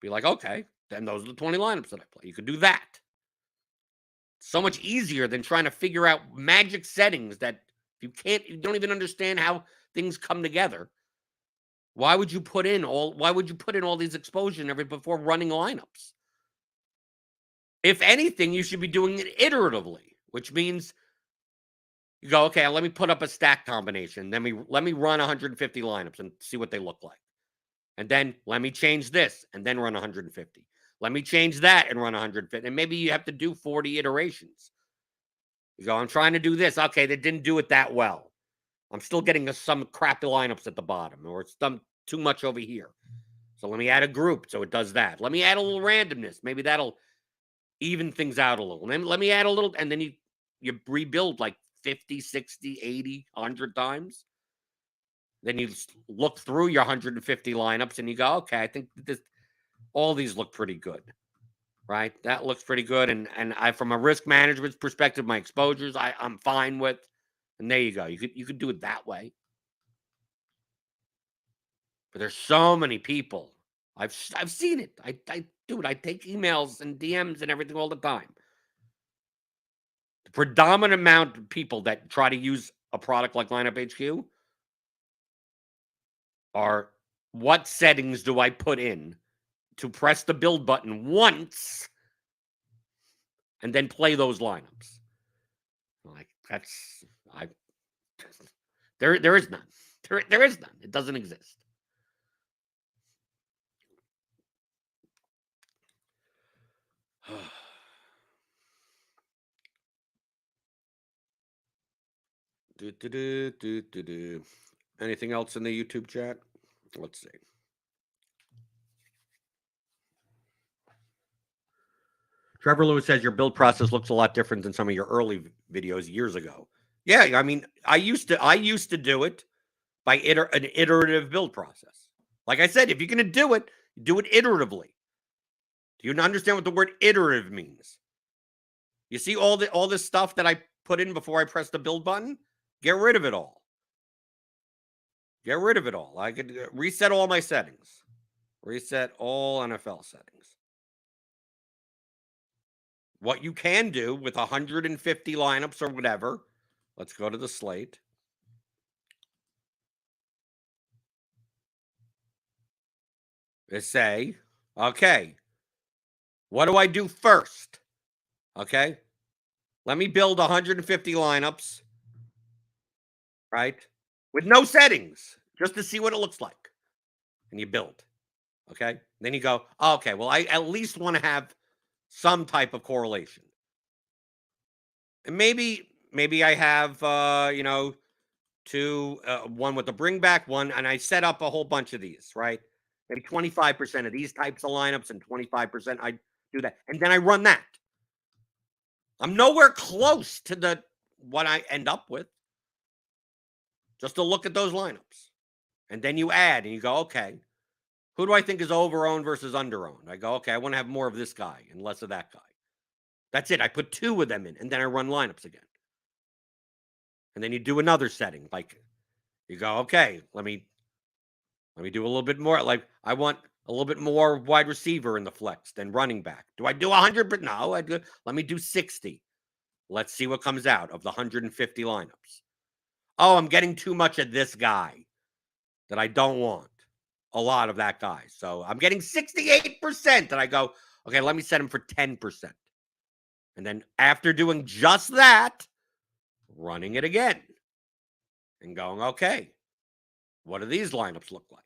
Be like, okay, then those are the 20 lineups that I play. You could do that. So much easier than trying to figure out magic settings that you don't even understand how things come together. Why would you put in all these exposure before running lineups? If anything, you should be doing it iteratively, which means you go, okay, let me put up a stack combination. Then let me run 150 lineups and see what they look like. And then let me change this and then run 150. Let me change that and run 150. And maybe you have to do 40 iterations. You go, I'm trying to do this. Okay, they didn't do it that well. I'm still getting some crappy lineups at the bottom, or it's done too much over here. So let me add a group so it does that. Let me add a little randomness. Maybe that'll even things out a little. And then let me add a little, and then you rebuild like 50, 60, 80, 100 times. Then you look through your 150 lineups and you go, okay, I think all these look pretty good. Right? That looks pretty good. And I, from a risk management perspective, my exposures, I'm fine with. And there you go. You could do it that way. But there's so many people. I've seen it. I take emails and DMs and everything all the time. The predominant amount of people that try to use a product like Lineup HQ are, what settings do I put in to press the build button once and then play those lineups? Like, there is none. There is none. It doesn't exist. Anything else in the YouTube chat? Let's see. Trevor Lewis says your build process looks a lot different than some of your early videos years ago. Yeah, I mean, I used to do it by an iterative build process. Like I said, if you're going to do it iteratively. Do you understand what the word iterative means? You see all this stuff that I put in before I press the build button? Get rid of it all. Get rid of it all. I could reset all my settings. Reset all NFL settings. What you can do with 150 lineups or whatever, let's go to the slate. Is say, okay, what do I do first? Okay, let me build 150 lineups, right? With no settings, just to see what it looks like. And you build. Okay. Then you go, oh, okay, well, I at least want to have some type of correlation. And maybe I have, one with the bring back one, and I set up a whole bunch of these, right? Maybe 25% of these types of lineups and 25% I do that. And then I run that. I'm nowhere close to what I end up with. Just to look at those lineups. And then you add and you go, okay, who do I think is over-owned versus under-owned? I go, okay, I want to have more of this guy and less of that guy. That's it. I put 2 of them in, and then I run lineups again. And then you do another setting. Like, you go, okay, let me do a little bit more. Like, I want a little bit more wide receiver in the flex than running back. Do I do 100? But no, let me do 60. Let's see what comes out of the 150 lineups. Oh, I'm getting too much of this guy that I don't want. A lot of that guy. So I'm getting 68%. And I go, okay, let me set him for 10%. And then after doing just that, running it again. And going, okay, what do these lineups look like?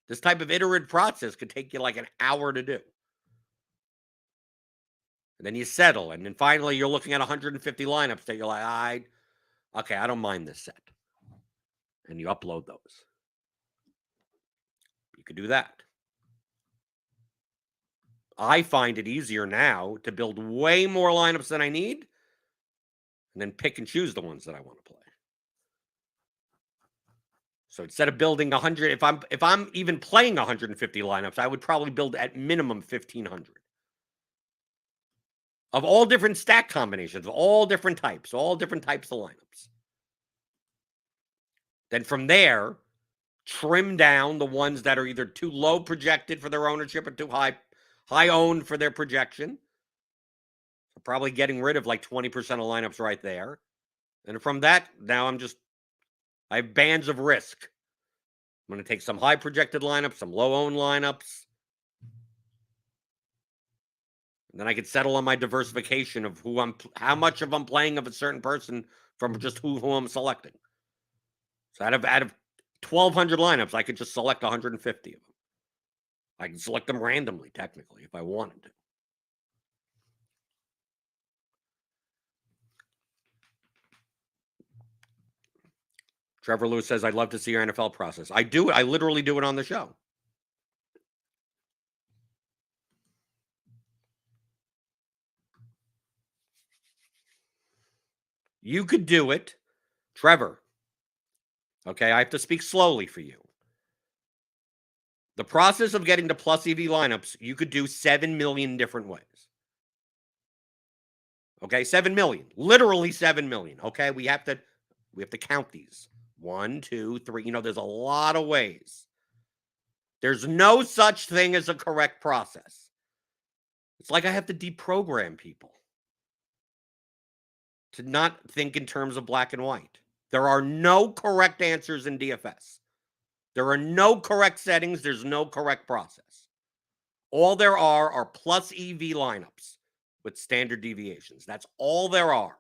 This type of iterative process could take you like an hour to do. And then you settle. And then finally, you're looking at 150 lineups that you're like, I don't mind this set. And you upload those. You could do that. I find it easier now to build way more lineups than I need and then pick and choose the ones that I want to play. So instead of building 100, if I'm even playing 150 lineups, I would probably build at minimum 1,500. Of all different stack combinations, of all different types of lineups. Then from there, trim down the ones that are either too low projected for their ownership or too high owned for their projection. So probably getting rid of like 20% of lineups right there. And from that, now I have bands of risk. I'm going to take some high projected lineups, some low owned lineups. And then I could settle on my diversification of how much of I'm playing of a certain person from just who I'm selecting. So out of 1,200 lineups, I could just select 150 of them. I can select them randomly, technically, if I wanted to. Trevor Lewis says, I'd love to see your NFL process. I do it. I literally do it on the show. You could do it. Trevor. Okay, I have to speak slowly for you. The process of getting to plus EV lineups, you could do 7 million different ways. Okay, 7 million. Literally 7 million. Okay, we have to count these. 1, 2, 3. There's a lot of ways. There's no such thing as a correct process. It's like I have to deprogram people to not think in terms of black and white. There are no correct answers in DFS. There are no correct settings. There's no correct process. All there are plus EV lineups with standard deviations. That's all there are.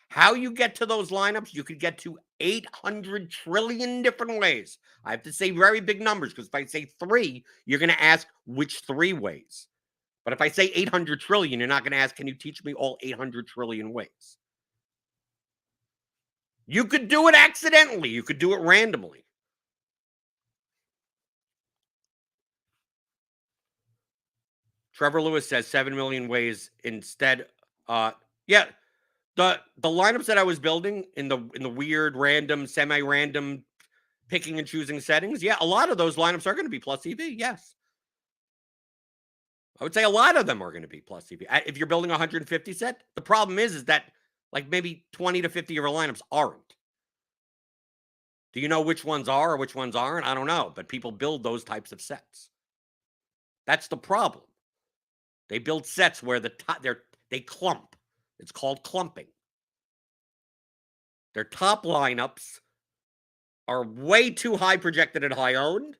How you get to those lineups, you could get to 800 trillion different ways. I have to say very big numbers because if I say 3, you're going to ask which 3 ways. But if I say 800 trillion, you're not going to ask, can you teach me all 800 trillion ways? You could do it accidentally. You could do it randomly. Trevor Lewis says 7 million ways instead. Yeah, the lineups that I was building in the weird, random, semi-random, picking and choosing settings, yeah, a lot of those lineups are going to be plus EV. Yes, I would say a lot of them are going to be plus EV. If you're building a 150 set, the problem is that like maybe 20 to 50 of your lineups aren't. Do you know which ones are or which ones aren't? I don't know, but people build those types of sets. That's the problem. They build sets where they clump. It's called clumping. Their top lineups are way too high projected and high owned,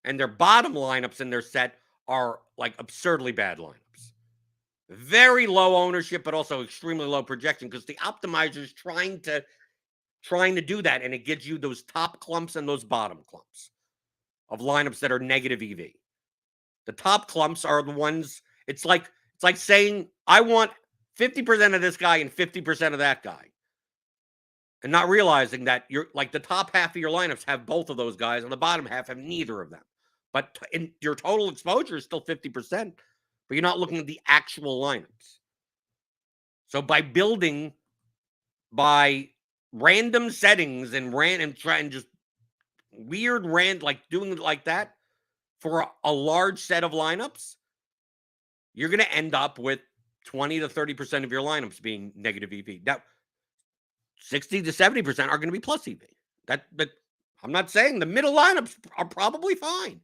and their bottom lineups in their set are like absurdly bad lineups. Very low ownership, but also extremely low projection because the optimizer is trying to do that, and it gives you those top clumps and those bottom clumps of lineups that are negative EV. The top clumps are the ones. It's like saying I want 50% of this guy and 50% of that guy, and not realizing that you're like the top half of your lineups have both of those guys, and the bottom half have neither of them. But in your total exposure is still 50%, but you're not looking at the actual lineups. So by building by random settings and trying just weird like doing it like that for a large set of lineups, you're going to end up with 20 to 30% of your lineups being negative EV. Now, 60 to 70% are going to be plus EV. But I'm not saying the middle lineups are probably fine.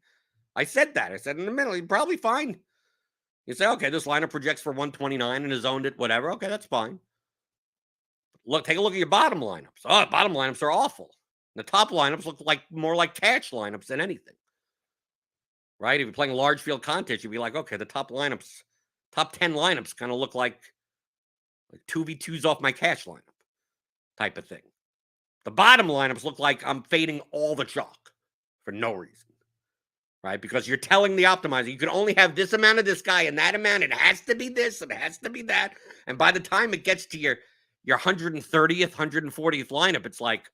I said that. I said in the middle, you're probably fine. You say, okay, this lineup projects for 129 and is owned at whatever. Okay, that's fine. Take a look at your bottom lineups. Oh, bottom lineups are awful. The top lineups look like more like cash lineups than anything. Right? If you're playing large field contest, you'd be like, okay, the top 10 lineups kind of look like 2v2s off my cash lineup type of thing. The bottom lineups look like I'm fading all the chalk for no reason. Right? Because you're telling the optimizer, you can only have this amount of this guy and that amount. It has to be this and it has to be that. And by the time it gets to your 130th, 140th lineup, it's like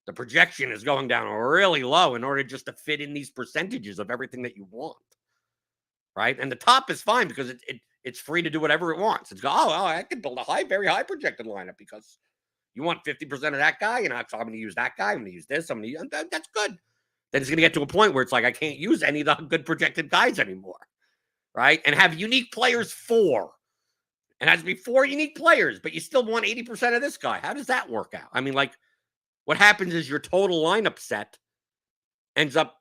the projection is going down really low in order just to fit in these percentages of everything that you want. Right? And the top is fine because it's free to do whatever it wants. It's I can build a very high projected lineup because you want 50% of that guy, and I'm going to use that guy. I'm going to use this. That's good. Then it's going to get to a point where it's like I can't use any of the good projected guys anymore, right? And have unique players 4. And has to be 4 unique players, but you still want 80% of this guy. How does that work out? I mean, like, what happens is your total lineup set ends up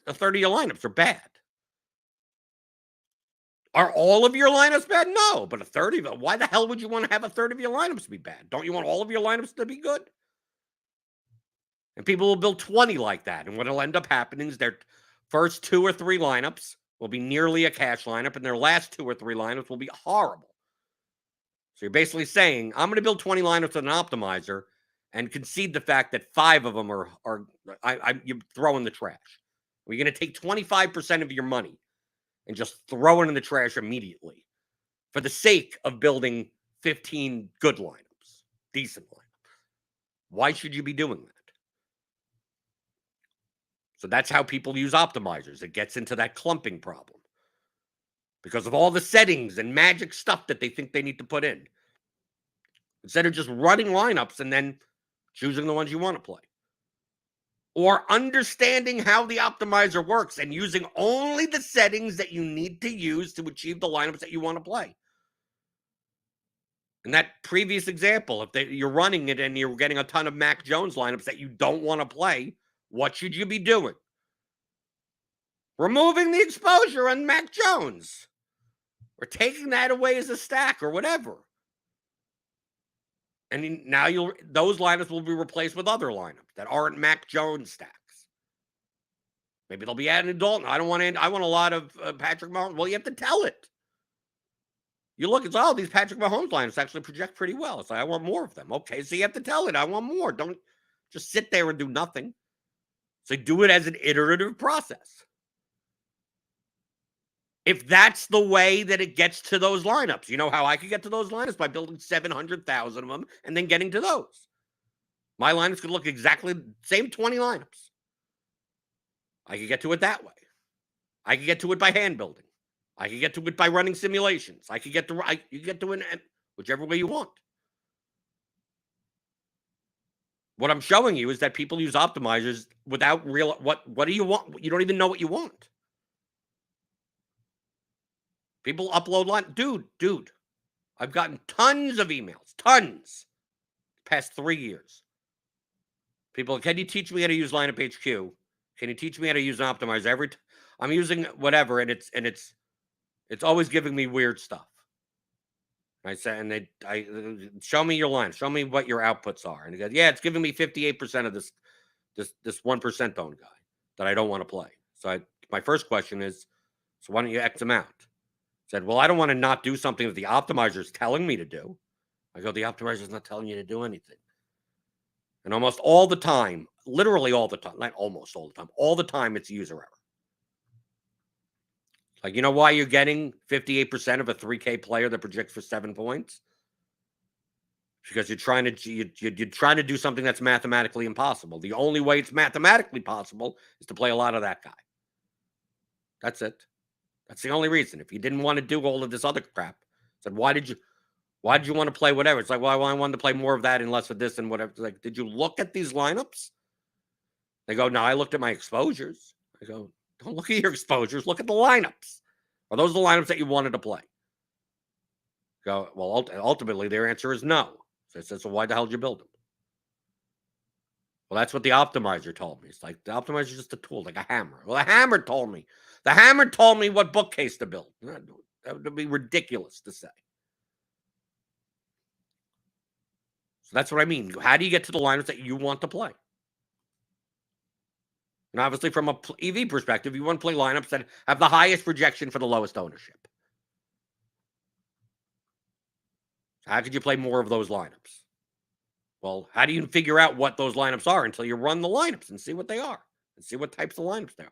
a third of your lineups are bad. Are all of your lineups bad? No, but a third of them. Why the hell would you want to have a third of your lineups be bad? Don't you want all of your lineups to be good? And people will build 20 like that. And what will end up happening is their first 2 or 3 lineups will be nearly a cash lineup, and their last 2 or 3 lineups will be horrible. So you're basically saying, I'm going to build 20 lineups with an optimizer and concede the fact that 5 of them are you throw in the trash. We're going to take 25% of your money and just throw it in the trash immediately for the sake of building 15 good lineups, decent lineups. Why should you be doing that? So that's how people use optimizers. It gets into that clumping problem because of all the settings and magic stuff that they think they need to put in. Instead of just running lineups and then choosing the ones you want to play. Or understanding how the optimizer works and using only the settings that you need to use to achieve the lineups that you want to play. In that previous example, if you're running it and you're getting a ton of Mac Jones lineups that you don't want to play, what should you be doing? Removing the exposure on Mac Jones. Or taking that away as a stack or whatever. And now those lineups will be replaced with other lineups that aren't Mac Jones stacks. Maybe they'll be adding Dalton. I want a lot of Patrick Mahomes. Well, you have to tell it. You look, it's these Patrick Mahomes lineups actually project pretty well. It's like, I want more of them. Okay, so you have to tell it. I want more. Don't just sit there and do nothing. So do it as an iterative process. If that's the way that it gets to those lineups, you know how I could get to those lineups? By building 700,000 of them and then getting to those. My lineups could look exactly the same 20 lineups. I could get to it that way. I could get to it by hand building. I can get to it by running simulations. I can get to you get to it whichever way you want. What I'm showing you is that people use optimizers without real what do you want? You don't even know what you want. People upload line. Dude. I've gotten tons of emails. Tons. Past 3 years. People, can you teach me how to use lineup HQ? Can you teach me how to use an optimizer? I'm using whatever, and it's always giving me weird stuff. I say, and I show me your line, show me what your outputs are, and he goes, yeah, it's giving me 58% of this 1% owned guy that I don't want to play. So my first question is, so why don't you X them out? Said, well, I don't want to not do something that the optimizer is telling me to do. I go, the optimizer is not telling you to do anything. And almost all the time, literally all the time, not almost all the time, it's user error. Like, you know why you're getting 58% of a 3K player that projects for 7 points? Because you're trying to do something that's mathematically impossible. The only way it's mathematically possible is to play a lot of that guy. That's it. That's the only reason. If you didn't want to do all of this other crap, said, why did you want to play whatever? It's like, well, I wanted to play more of that and less of this and whatever. It's like, did you look at these lineups? They go, no, I looked at my exposures. I go, don't look at your exposures. Look at the lineups. Are those the lineups that you wanted to play? Go, well, ultimately, their answer is no. So I said, so why the hell did you build them? Well, that's what the optimizer told me. It's like the optimizer is just a tool, like a hammer. Well, the hammer told me. The hammer told me what bookcase to build. That would be ridiculous to say. So that's what I mean. How do you get to the lineups that you want to play? And obviously, from a EV perspective, you want to play lineups that have the highest projection for the lowest ownership. How could you play more of those lineups? Well, how do you figure out what those lineups are until you run the lineups and see what they are and see what types of lineups they are?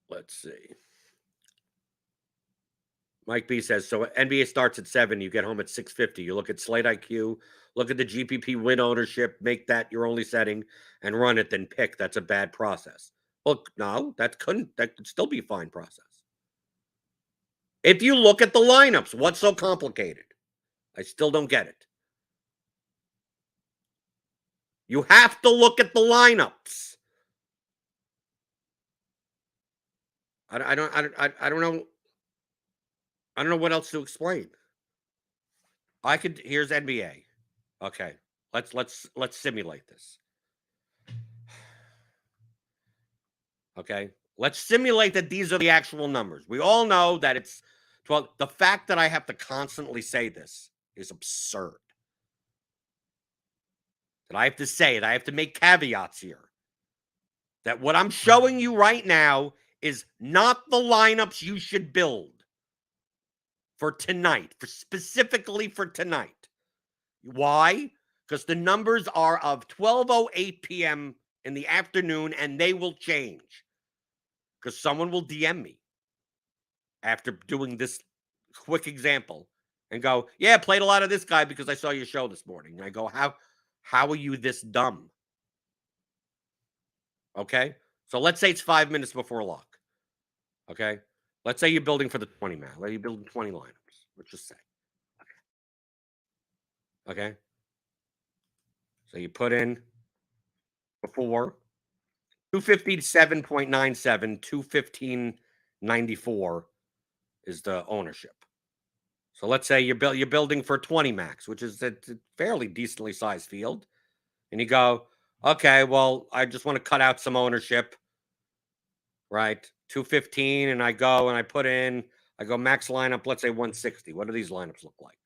Let's see. Mike B says, so NBA starts at 7, you get home at 6:50. You look at Slate IQ, look at the GPP win ownership, make that your only setting, and run it, then pick. That's a bad process. Well, no, that could still be a fine process. If you look at the lineups, what's so complicated? I still don't get it. You have to look at the lineups. I don't know. I don't know what else to explain. Here's NBA. Okay. Let's simulate this. Okay. Let's simulate that these are the actual numbers. We all know that it's 12. The fact that I have to constantly say this is absurd. That I have to say it. I have to make caveats here. That what I'm showing you right now is not the lineups you should build for tonight, specifically for tonight. Why? Because the numbers are of 12:08 p.m. in the afternoon, and they will change. Because someone will DM me after doing this quick example and go, yeah, played a lot of this guy because I saw your show this morning. And I go, how are you this dumb? Okay? So let's say it's 5 minutes before lock. Okay? Let's say you're building for the 20 man. You're building 20 lineups. Let's just say. Okay? So you put in before 257.97, 215.94 is the ownership. So let's say you're building for 20 max, which is a fairly decently sized field. And you go, okay, well, I just want to cut out some ownership, right? 215, and I go max lineup, let's say 160. What do these lineups look like?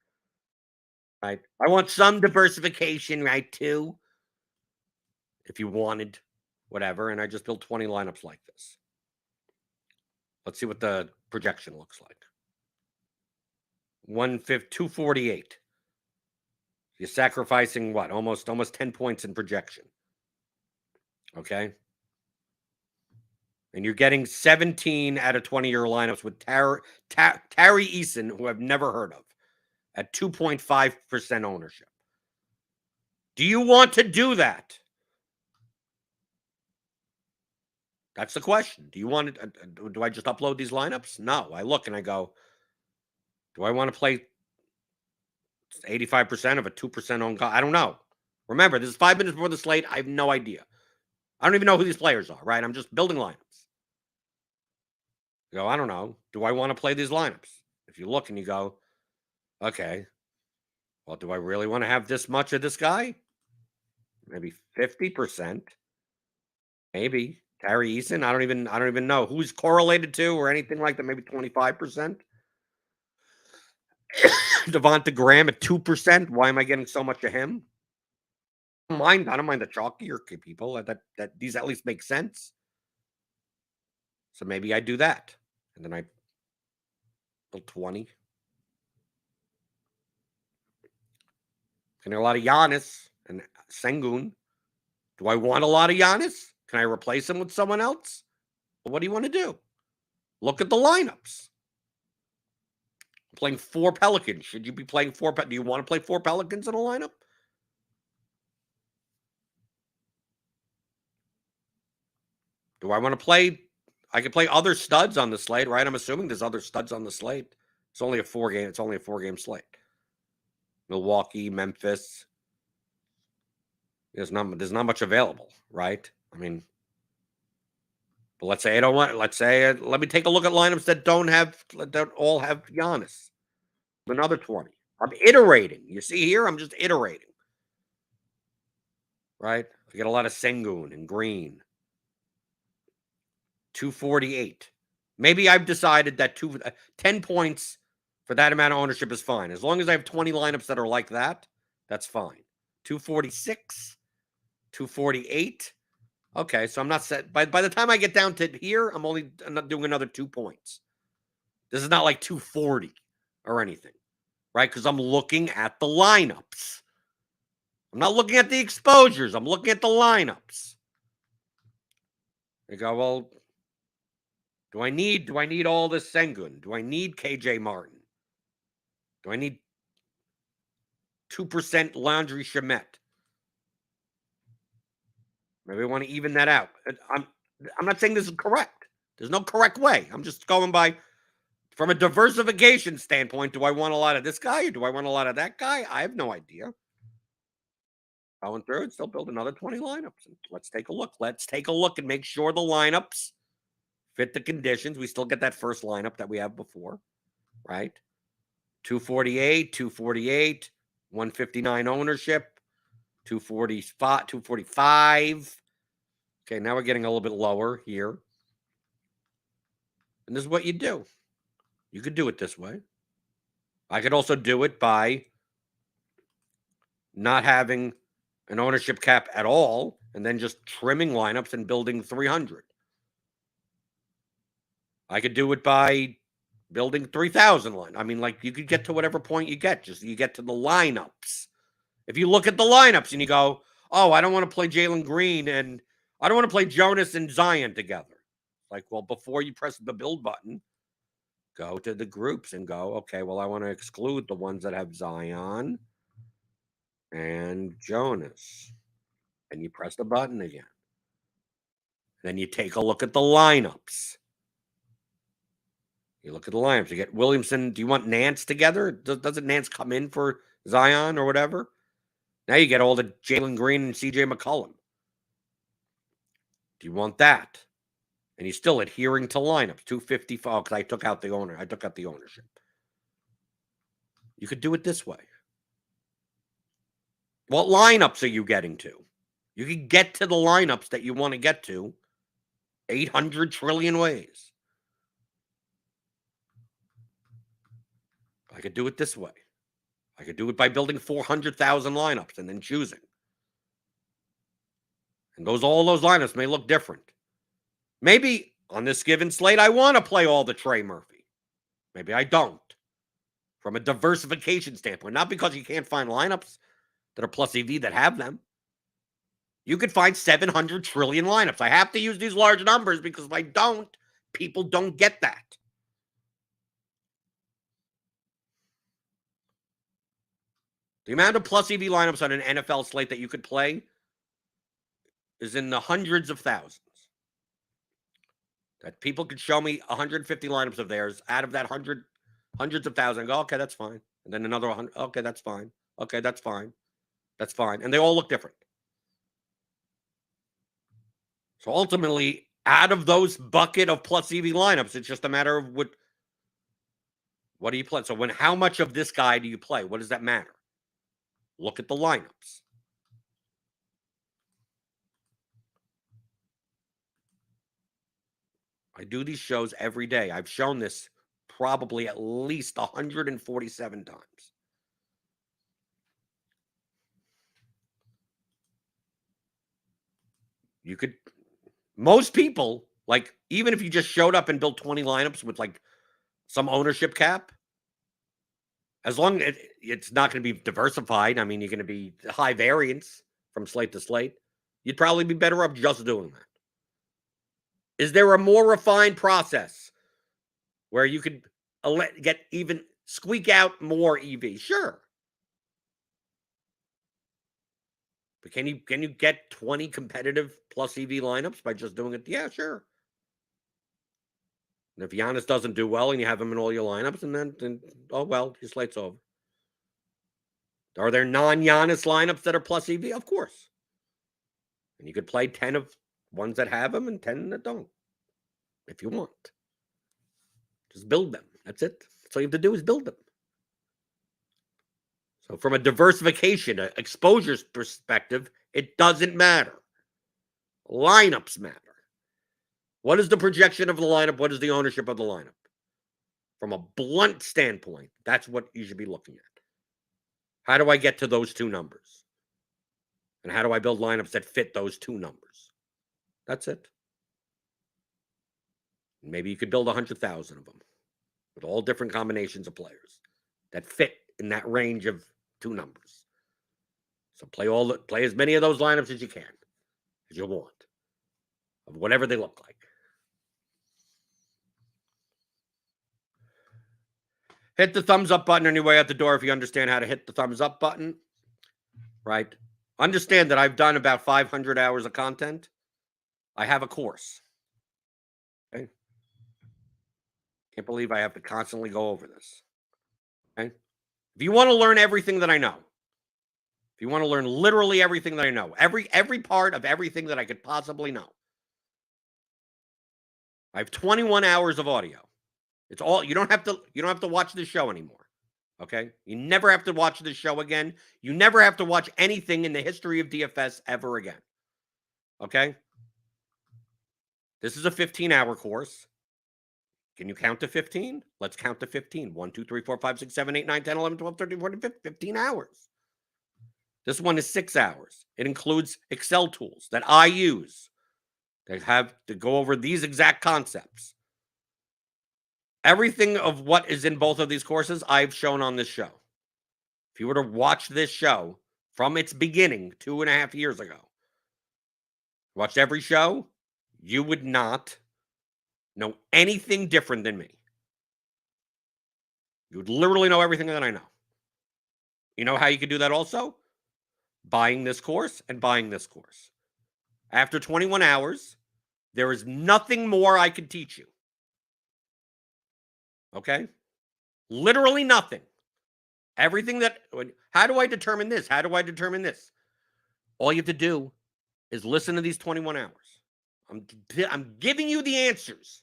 Right? I want some diversification, right, too. If you wanted, whatever. And I just built 20 lineups like this. Let's see what the projection looks like. 248. You're sacrificing what? Almost 10 points in projection. Okay. And you're getting 17 out of 20-year lineups with Tari Eason, who I've never heard of, at 2.5% ownership. Do you want to do that? That's the question. Do you want to? Do I just upload these lineups? No. I look and I go, do I want to play 85% of a 2% owned guy? I don't know. Remember, this is 5 minutes before the slate. I have no idea. I don't even know who these players are, right? I'm just building lineups. You go, I don't know. Do I want to play these lineups? If you look and you go, okay, well, do I really want to have this much of this guy? Maybe 50%. Maybe. Tari Eason, I don't even know who's correlated to or anything like that. Maybe 25%. Devonta Graham at 2%. Why am I getting so much of him? I don't mind the chalkier people. That these at least make sense. So maybe I do that. And then I build 20. And a lot of Giannis and Sengun. Do I want a lot of Giannis? Can I replace him with someone else? Well, what do you want to do? Look at the lineups. I'm playing 4 Pelicans. Should you be playing 4? Do you want to play 4 Pelicans in a lineup? Do I want to play? I could play other studs on the slate, right? I'm assuming there's other studs on the slate. It's only a 4-game. It's only a 4-game slate. Milwaukee, Memphis. There's not much available, right? I mean, but let's say I don't want. Let's say let me take a look at lineups that don't all have Giannis. Another 20. I'm iterating. You see here, I'm just iterating, right? I get a lot of Sengun and Green. 248. Maybe I've decided that 10 points for that amount of ownership is fine. As long as I have 20 lineups that are like that, that's fine. 246, 248. Okay, so I'm not set. By the time I get down to here, I'm not doing another 2 points. This is not like 240 or anything, right? Because I'm looking at the lineups. I'm not looking at the exposures. I'm looking at the lineups. They go, well, do I need all this Sengun? Do I need KJ Martin? Do I need 2% Landry Shamet? Maybe I want to even that out. I'm not saying this is correct. There's no correct way. I'm just going by from a diversification standpoint. Do I want a lot of this guy or do I want a lot of that guy? I have no idea. Going through and still build another 20 lineups. Let's take a look. Let's take a look and make sure the lineups fit the conditions. We still get that first lineup that we have before, right? 248, 248, 159 ownership, 245, 245. Okay, now we're getting a little bit lower here. And this is what you do. You could do it this way. I could also do it by not having an ownership cap at all and then just trimming lineups and building 300. I could do it by building 3,000 line. I mean, like you could get to whatever point you get. Just you get to the lineups. If you look at the lineups and you go, oh, I don't want to play Jalen Green and I don't want to play Jonas and Zion together. Like, well, before you press the build button, go to the groups and go, okay, well, I want to exclude the ones that have Zion and Jonas. And you press the button again. Then you take a look at the lineups. You look at the lineups. You get Williamson. Do you want Nance together? Doesn't Nance come in for Zion or whatever? Now you get all the Jalen Green and CJ McCollum. Do you want that? And he's still adhering to lineups. 255 because I took out the ownership. You could do it this way. What lineups are you getting to? You can get to the lineups that you want to get to 800 trillion ways. I could do it this way. I could do it by building 400,000 lineups and then choosing. And all those lineups may look different. Maybe on this given slate, I want to play all the Trey Murphy. Maybe I don't. From a diversification standpoint, not because you can't find lineups that are plus EV that have them. You could find 700 trillion lineups. I have to use these large numbers because if I don't, people don't get that. The amount of plus EV lineups on an NFL slate that you could play is in the hundreds of thousands. That people could show me 150 lineups of theirs out of that hundreds of thousands. I go, okay, that's fine. And then another 100. Okay, that's fine. Okay, that's fine. That's fine. And they all look different. So ultimately, out of those bucket of plus EV lineups, it's just a matter of what do you play? So how much of this guy do you play? What does that matter? Look at the lineups. I do these shows every day. I've shown this probably at least 147 times. You could, most people, like, even if you just showed up and built 20 lineups with like some ownership cap, as long as it's not going to be diversified, I mean, you're going to be high variance from slate to slate, you'd probably be better off just doing that. Is there a more refined process where you could get even squeak out more EV? Sure. But can you get 20 competitive plus EV lineups by just doing it? Yeah, sure. And if Giannis doesn't do well and you have him in all your lineups, and then oh well, your slate's over. Are there non-Giannis lineups that are plus EV? Of course. And you could play 10 of ones that have them and 10 that don't, if you want. Just build them. That's it. That's all you have to do is build them. So from a diversification, exposures perspective, it doesn't matter. Lineups matter. What is the projection of the lineup? What is the ownership of the lineup? From a blunt standpoint, that's what you should be looking at. How do I get to those two numbers? And how do I build lineups that fit those two numbers? That's it. Maybe you could build 100,000 of them with all different combinations of players that fit in that range of two numbers. So play as many of those lineups as you can, as you want, of whatever they look like. Hit the thumbs up button on your way out the door if you understand how to hit the thumbs up button, right? Understand that I've done about 500 hours of content. I have a course. Okay? Can't believe I have to constantly go over this. Okay? If you want to learn everything that I know, if you want to learn literally everything that I know, every part of everything that I could possibly know, I have 21 hours of audio. It's all you don't have to watch this show anymore. Okay? You never have to watch this show again. You never have to watch anything in the history of DFS ever again. Okay? This is a 15-hour course. Can you count to 15? Let's count to 15. 1, 2, 3, 4, 5, 6, 7, 8, 9, 10, 11, 12, 13, 14, 15. 15 hours. This one is 6 hours. It includes Excel tools that I use. They have to go over these exact concepts. Everything of what is in both of these courses, I've shown on this show. If you were to watch this show from its beginning 2.5 years ago, watched every show, you would not know anything different than me. You would literally know everything that I know. You know how you could do that also? Buying this course and buying this course. After 21 hours, there is nothing more I could teach you. Okay? Literally nothing. Everything that, how do I determine this? How do I determine this? All you have to do is listen to these 21 hours. I'm giving you the answers.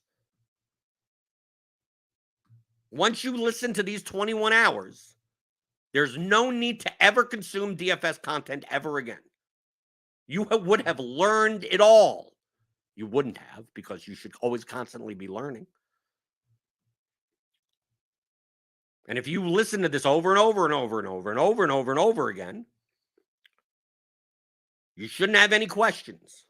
Once you listen to these 21 hours, there's no need to ever consume DFS content ever again. You would have learned it all. You wouldn't have, because you should always constantly be learning. And if you listen to this over and over and over and over and over and over and over again, you shouldn't have any questions.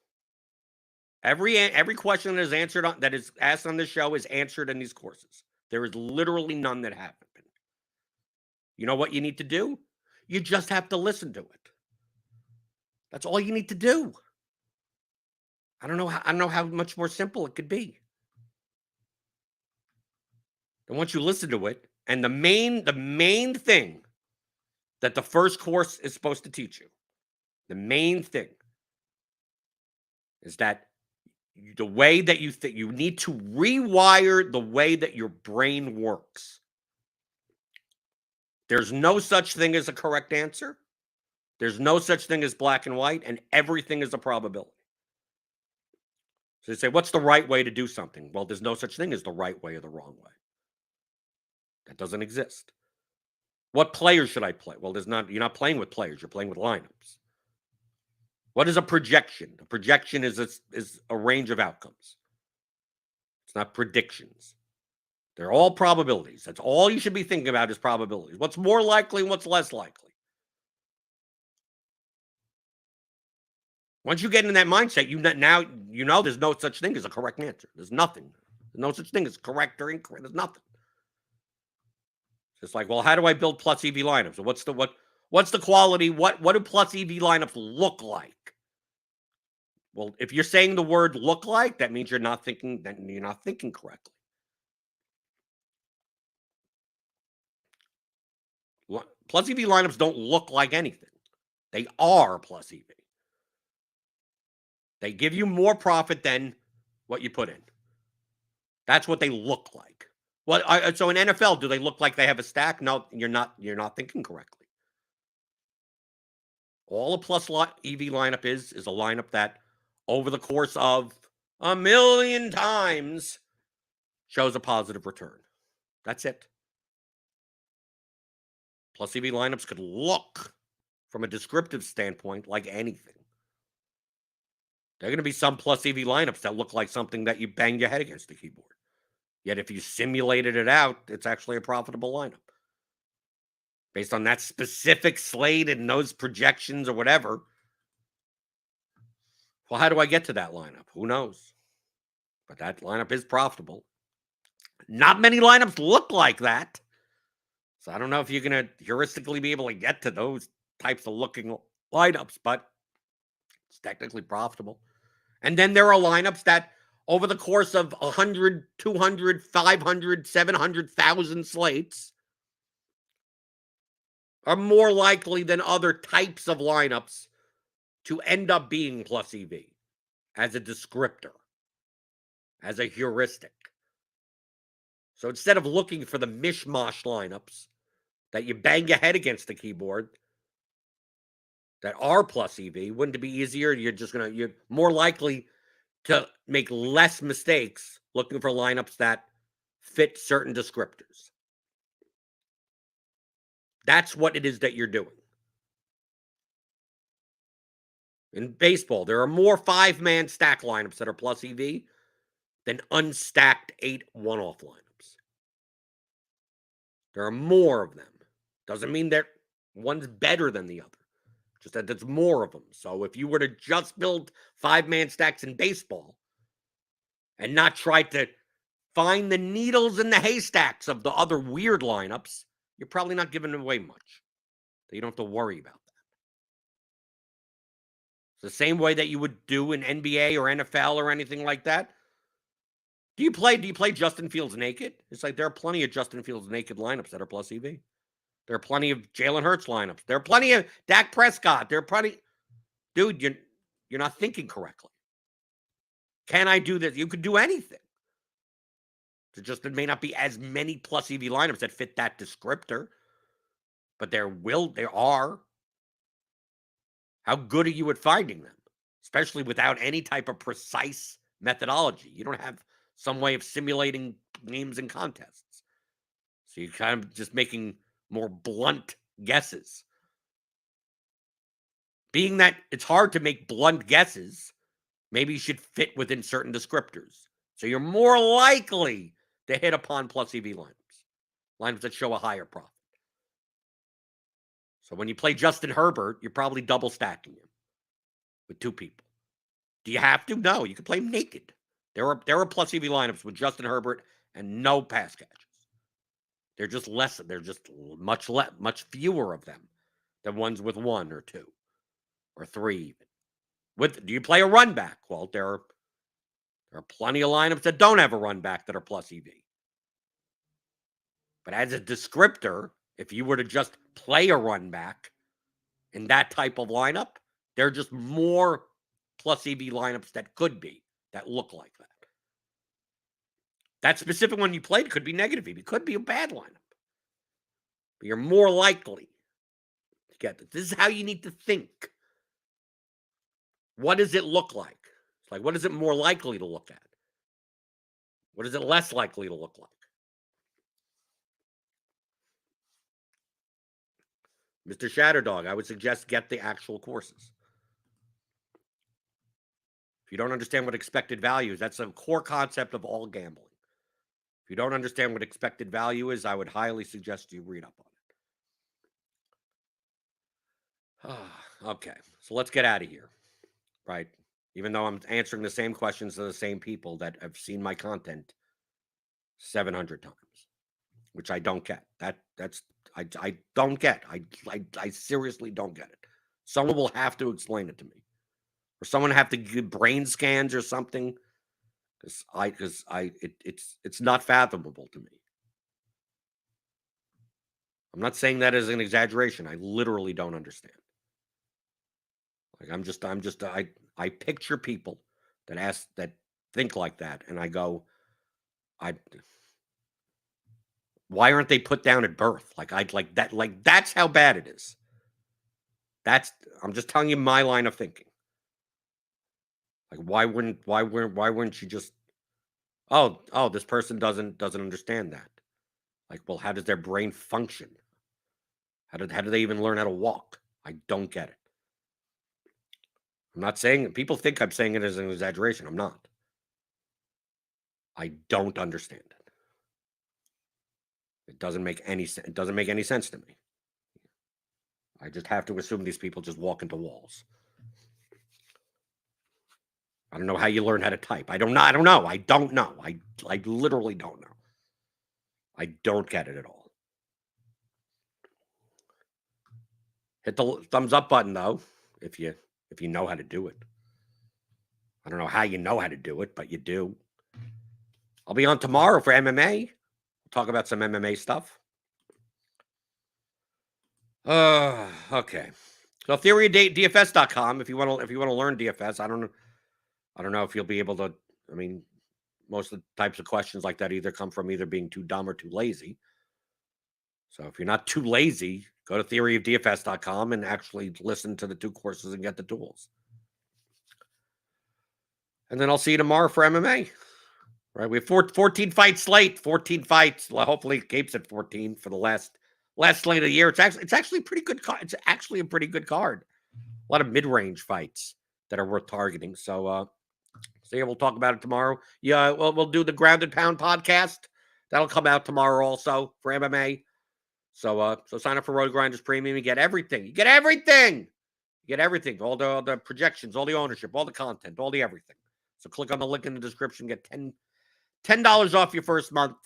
Every question that is answered that is asked on this show is answered in these courses. There is literally none that haven't been. You know what you need to do? You just have to listen to it. That's all you need to do. I don't know how much more simple it could be. And once you listen to it, and the main thing that the first course is supposed to teach you, the main thing is that the way that you think, you need to rewire the way that your brain works. There's no such thing as a correct answer. There's no such thing as black and white, and everything is a probability. So you say, what's the right way to do something? Well, there's no such thing as the right way or the wrong way. That doesn't exist. What players should I play? Well, you're not playing with players, you're playing with lineups. What is a projection? A projection is a range of outcomes. It's not predictions. They're all probabilities. That's all you should be thinking about is probabilities. What's more likely and what's less likely. Once you get in that mindset, now there's no such thing as a correct answer. There's nothing. There's no such thing as correct or incorrect. There's nothing. It's like, well, how do I build plus EV lineups? What's the quality? What do plus EV lineups look like? Well, if you're saying the word "look like," that means you're not thinking correctly. Plus EV lineups don't look like anything. They are plus EV. They give you more profit than what you put in. That's what they look like. So in NFL, do they look like they have a stack? No, you're not thinking correctly. All a plus EV lineup is a lineup that over the course of 1,000,000 times shows a positive return. That's it. Plus EV lineups could look from a descriptive standpoint like anything. There are going to be some plus EV lineups that look like something that you bang your head against the keyboard. Yet if you simulated it out, it's actually a profitable lineup. Based on that specific slate and those projections or whatever. Well, how do I get to that lineup? Who knows? But that lineup is profitable. Not many lineups look like that. So I don't know if you're going to heuristically be able to get to those types of looking lineups, but it's technically profitable. And then there are lineups that over the course of 100, 200, 500, 700,000 slates are more likely than other types of lineups to end up being plus EV as a descriptor, as a heuristic. So instead of looking for the mishmash lineups that you bang your head against the keyboard that are plus EV, wouldn't it be easier? You're more likely to make less mistakes looking for lineups that fit certain descriptors. That's what it is that you're doing. In baseball, there are more 5-man stack lineups that are plus EV than unstacked 8 one-off lineups. There are more of them. Doesn't mean that one's better than the other. Just that there's more of them. So if you were to just build 5-man stacks in baseball and not try to find the needles in the haystacks of the other weird lineups, you're probably not giving away much. So you don't have to worry about that. It's the same way that you would do in NBA or NFL or anything like that. Do you play Justin Fields naked? It's like there are plenty of Justin Fields naked lineups that are plus EV. There are plenty of Jalen Hurts lineups. There are plenty of Dak Prescott. There are plenty. Dude, you're not thinking correctly. Can I do this? You could do anything. There may not be as many plus EV lineups that fit that descriptor, but there are. How good are you at finding them? Especially without any type of precise methodology. You don't have some way of simulating games and contests. So you're kind of just making more blunt guesses. Being that it's hard to make blunt guesses, maybe you should fit within certain descriptors. So you're more likely to hit upon plus EV lineups that show a higher profit. So when you play Justin Herbert, you're probably double stacking him with 2 people. Do you have to? No, you can play him naked. There are plus EV lineups with Justin Herbert and no pass catches. They're just less. They're just much fewer of them than ones with 1 or 2. or 3 even. Do you play a run back? Well, there are plenty of lineups that don't have a run back that are plus EV. But as a descriptor, if you were to just play a run back in that type of lineup, there are just more plus EV lineups that could be, that look like that. That specific one you played could be negative EV. It could be a bad lineup. But you're more likely to get this. This is how you need to think. What does it look like? It's like, what is it more likely to look at? What is it less likely to look like? Mr. Shatterdog, I would suggest get the actual courses. If you don't understand what expected value is, that's a core concept of all gambling. If you don't understand what expected value is, I would highly suggest you read up on it. Okay, so let's get out of here, right? Even though I'm answering the same questions to the same people that have seen my content 700 times, which I don't get. I don't get. I seriously don't get it. Someone will have to explain it to me, or someone have to give brain scans or something, because it's not fathomable to me. I'm not saying that as an exaggeration. I literally don't understand. Like I picture people that think like that, and I go, why aren't they put down at birth? That's how bad it is. I'm just telling you my line of thinking. Like, why wouldn't you just, this person doesn't understand that. Like, well, how does their brain function? How do they even learn how to walk? I don't get it. I'm not saying, people think I'm saying it as an exaggeration. I'm not. I don't understand it. It doesn't make any sense. It doesn't make any sense to me. I just have to assume these people just walk into walls. I don't know how you learn how to type. I don't know. I don't know. I literally don't know. I don't get it at all. Hit the thumbs up button though, if you know how to do it. I don't know how you know how to do it, but you do. I'll be on tomorrow for MMA. We'll talk about some MMA stuff. Okay. So theoryofDFS.com. If you want to learn DFS, I don't know if you'll be able to. I mean, most of the types of questions like that either come from either being too dumb or too lazy. So if you're not too lazy, go to theoryofDFS.com and actually listen to the 2 courses and get the tools. And then I'll see you tomorrow for MMA. Right, we have 14 fight slate, 14 fights. Hopefully, it keeps at 14 for the last slate of the year. It's actually pretty good. It's actually a pretty good card. A lot of mid-range fights that are worth targeting. So yeah, we'll talk about it tomorrow. Yeah, we'll do the Ground and Pound podcast. That'll come out tomorrow also for MMA. So sign up for RotoGrinders Premium. You get everything. You get everything. All the projections, all the ownership, all the content, all the everything. So click on the link in the description. Get $10 off your first month,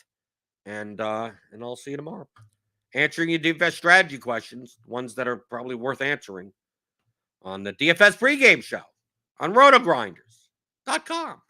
and I'll see you tomorrow. Answering your DFS strategy questions, ones that are probably worth answering, on the DFS pregame show on RotoGrinders.com.